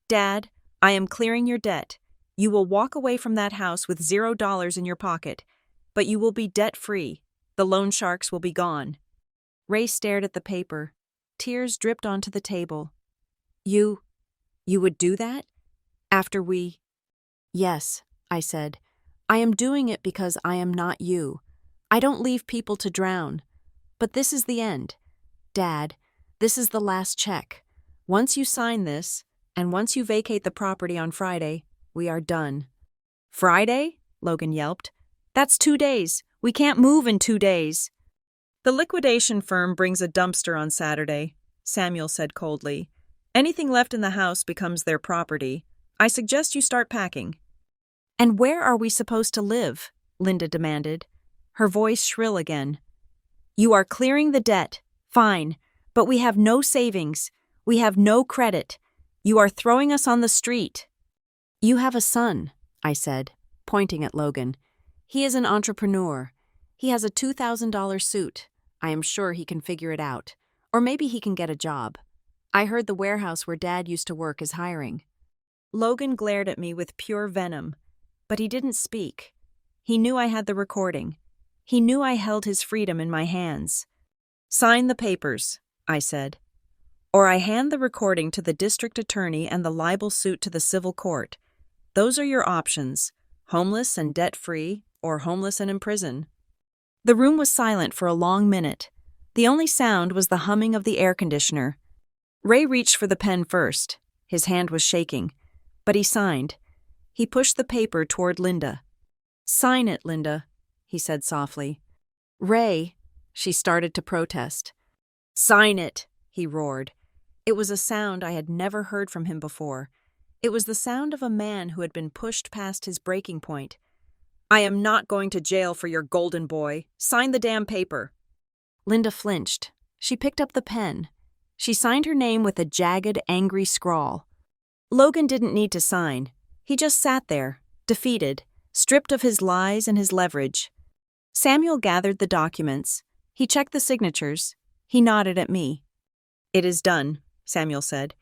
Dad, I am clearing your debt. You will walk away from that house with $0 in your pocket, but you will be debt-free. The loan sharks will be gone." Ray stared at the paper. Tears dripped onto the table. You would do that? After we—" "Yes," I said. "I am doing it because I am not you. I don't leave people to drown. But this is the end. Dad, this is the last check. Once you sign this, and once you vacate the property on Friday, we are done." "Friday?" Logan yelped. "That's 2 days. We can't move in 2 days." "The liquidation firm brings a dumpster on Saturday," Samuel said coldly. "Anything left in the house becomes their property. I suggest you start packing." "And where are we supposed to live?" Linda demanded, her voice shrill again. "You are clearing the debt. Fine. But we have no savings. We have no credit. You are throwing us on the street." "You have a son," I said, pointing at Logan. "He is an entrepreneur. He has a $2,000 suit. I am sure he can figure it out. Or maybe he can get a job. I heard the warehouse where Dad used to work is hiring." Logan glared at me with pure venom, but he didn't speak. He knew I had the recording. He knew I held his freedom in my hands. "Sign the papers," I said. "Or I hand the recording to the district attorney and the libel suit to the civil court. Those are your options, homeless and debt-free, or homeless and in prison." The room was silent for a long minute. The only sound was the humming of the air conditioner. Ray reached for the pen first. His hand was shaking, but he signed. He pushed the paper toward Linda. "Sign it, Linda," he said softly. "Ray," she started to protest. "Sign it," he roared. It was a sound I had never heard from him before. It was the sound of a man who had been pushed past his breaking point. "I am not going to jail for your golden boy. Sign the damn paper." Linda flinched. She picked up the pen. She signed her name with a jagged, angry scrawl. Logan didn't need to sign. He just sat there, defeated, stripped of his lies and his leverage. Samuel gathered the documents. He checked the signatures. He nodded at me. "It is done," Samuel said.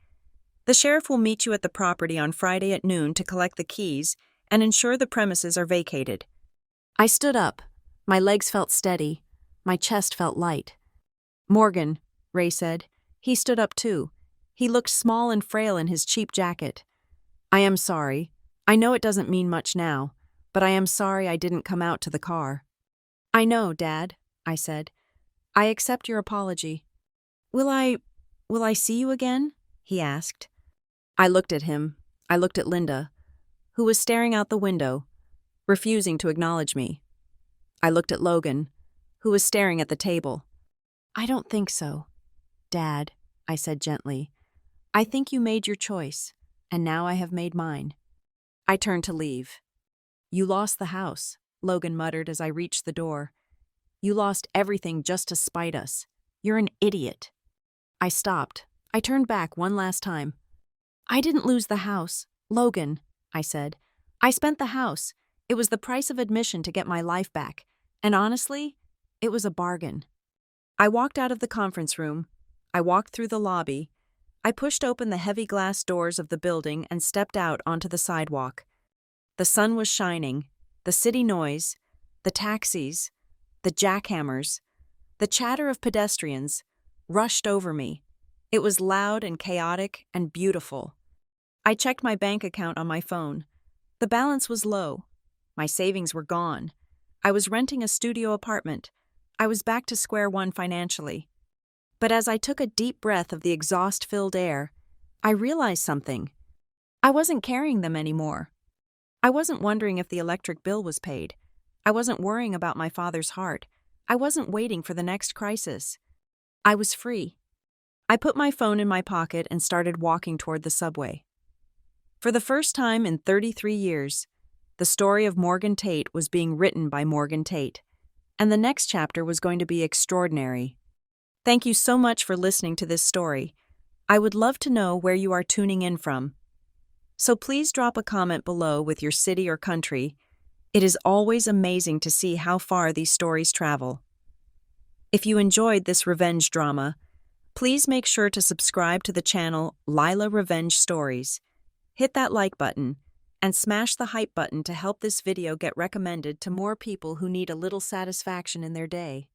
"The sheriff will meet you at the property on Friday at noon to collect the keys and ensure the premises are vacated." I stood up. My legs felt steady. My chest felt light. "Morgan," Ray said. He stood up too. He looked small and frail in his cheap jacket. "I am sorry. I know it doesn't mean much now, but I am sorry I didn't come out to the car." "I know, Dad," I said. "I accept your apology." Will I see you again? He asked. I looked at him. I looked at Linda, who was staring out the window, refusing to acknowledge me. I looked at Logan, who was staring at the table. I don't think so, Dad, I said gently. I think you made your choice, and now I have made mine. I turned to leave. You lost the house, Logan muttered as I reached the door. You lost everything just to spite us. You're an idiot. I stopped. I turned back one last time. I didn't lose the house, Logan, I said. I spent the house. It was the price of admission to get my life back. And honestly, it was a bargain. I walked out of the conference room. I walked through the lobby. I pushed open the heavy glass doors of the building and stepped out onto the sidewalk. The sun was shining, the city noise, the taxis, the jackhammers, the chatter of pedestrians rushed over me. It was loud and chaotic and beautiful. I checked my bank account on my phone. The balance was low. My savings were gone. I was renting a studio apartment. I was back to square one financially. But as I took a deep breath of the exhaust-filled air, I realized something. I wasn't carrying them anymore. I wasn't wondering if the electric bill was paid. I wasn't worrying about my father's heart. I wasn't waiting for the next crisis. I was free. I put my phone in my pocket and started walking toward the subway. For the first time in 33 years, the story of Morgan Tate was being written by Morgan Tate, and the next chapter was going to be extraordinary. Thank you so much for listening to this story. I would love to know where you are tuning in from. So please drop a comment below with your city or country. It is always amazing to see how far these stories travel. If you enjoyed this revenge drama, please make sure to subscribe to the channel Lila Revenge Stories. Hit that like button and smash the hype button to help this video get recommended to more people who need a little satisfaction in their day.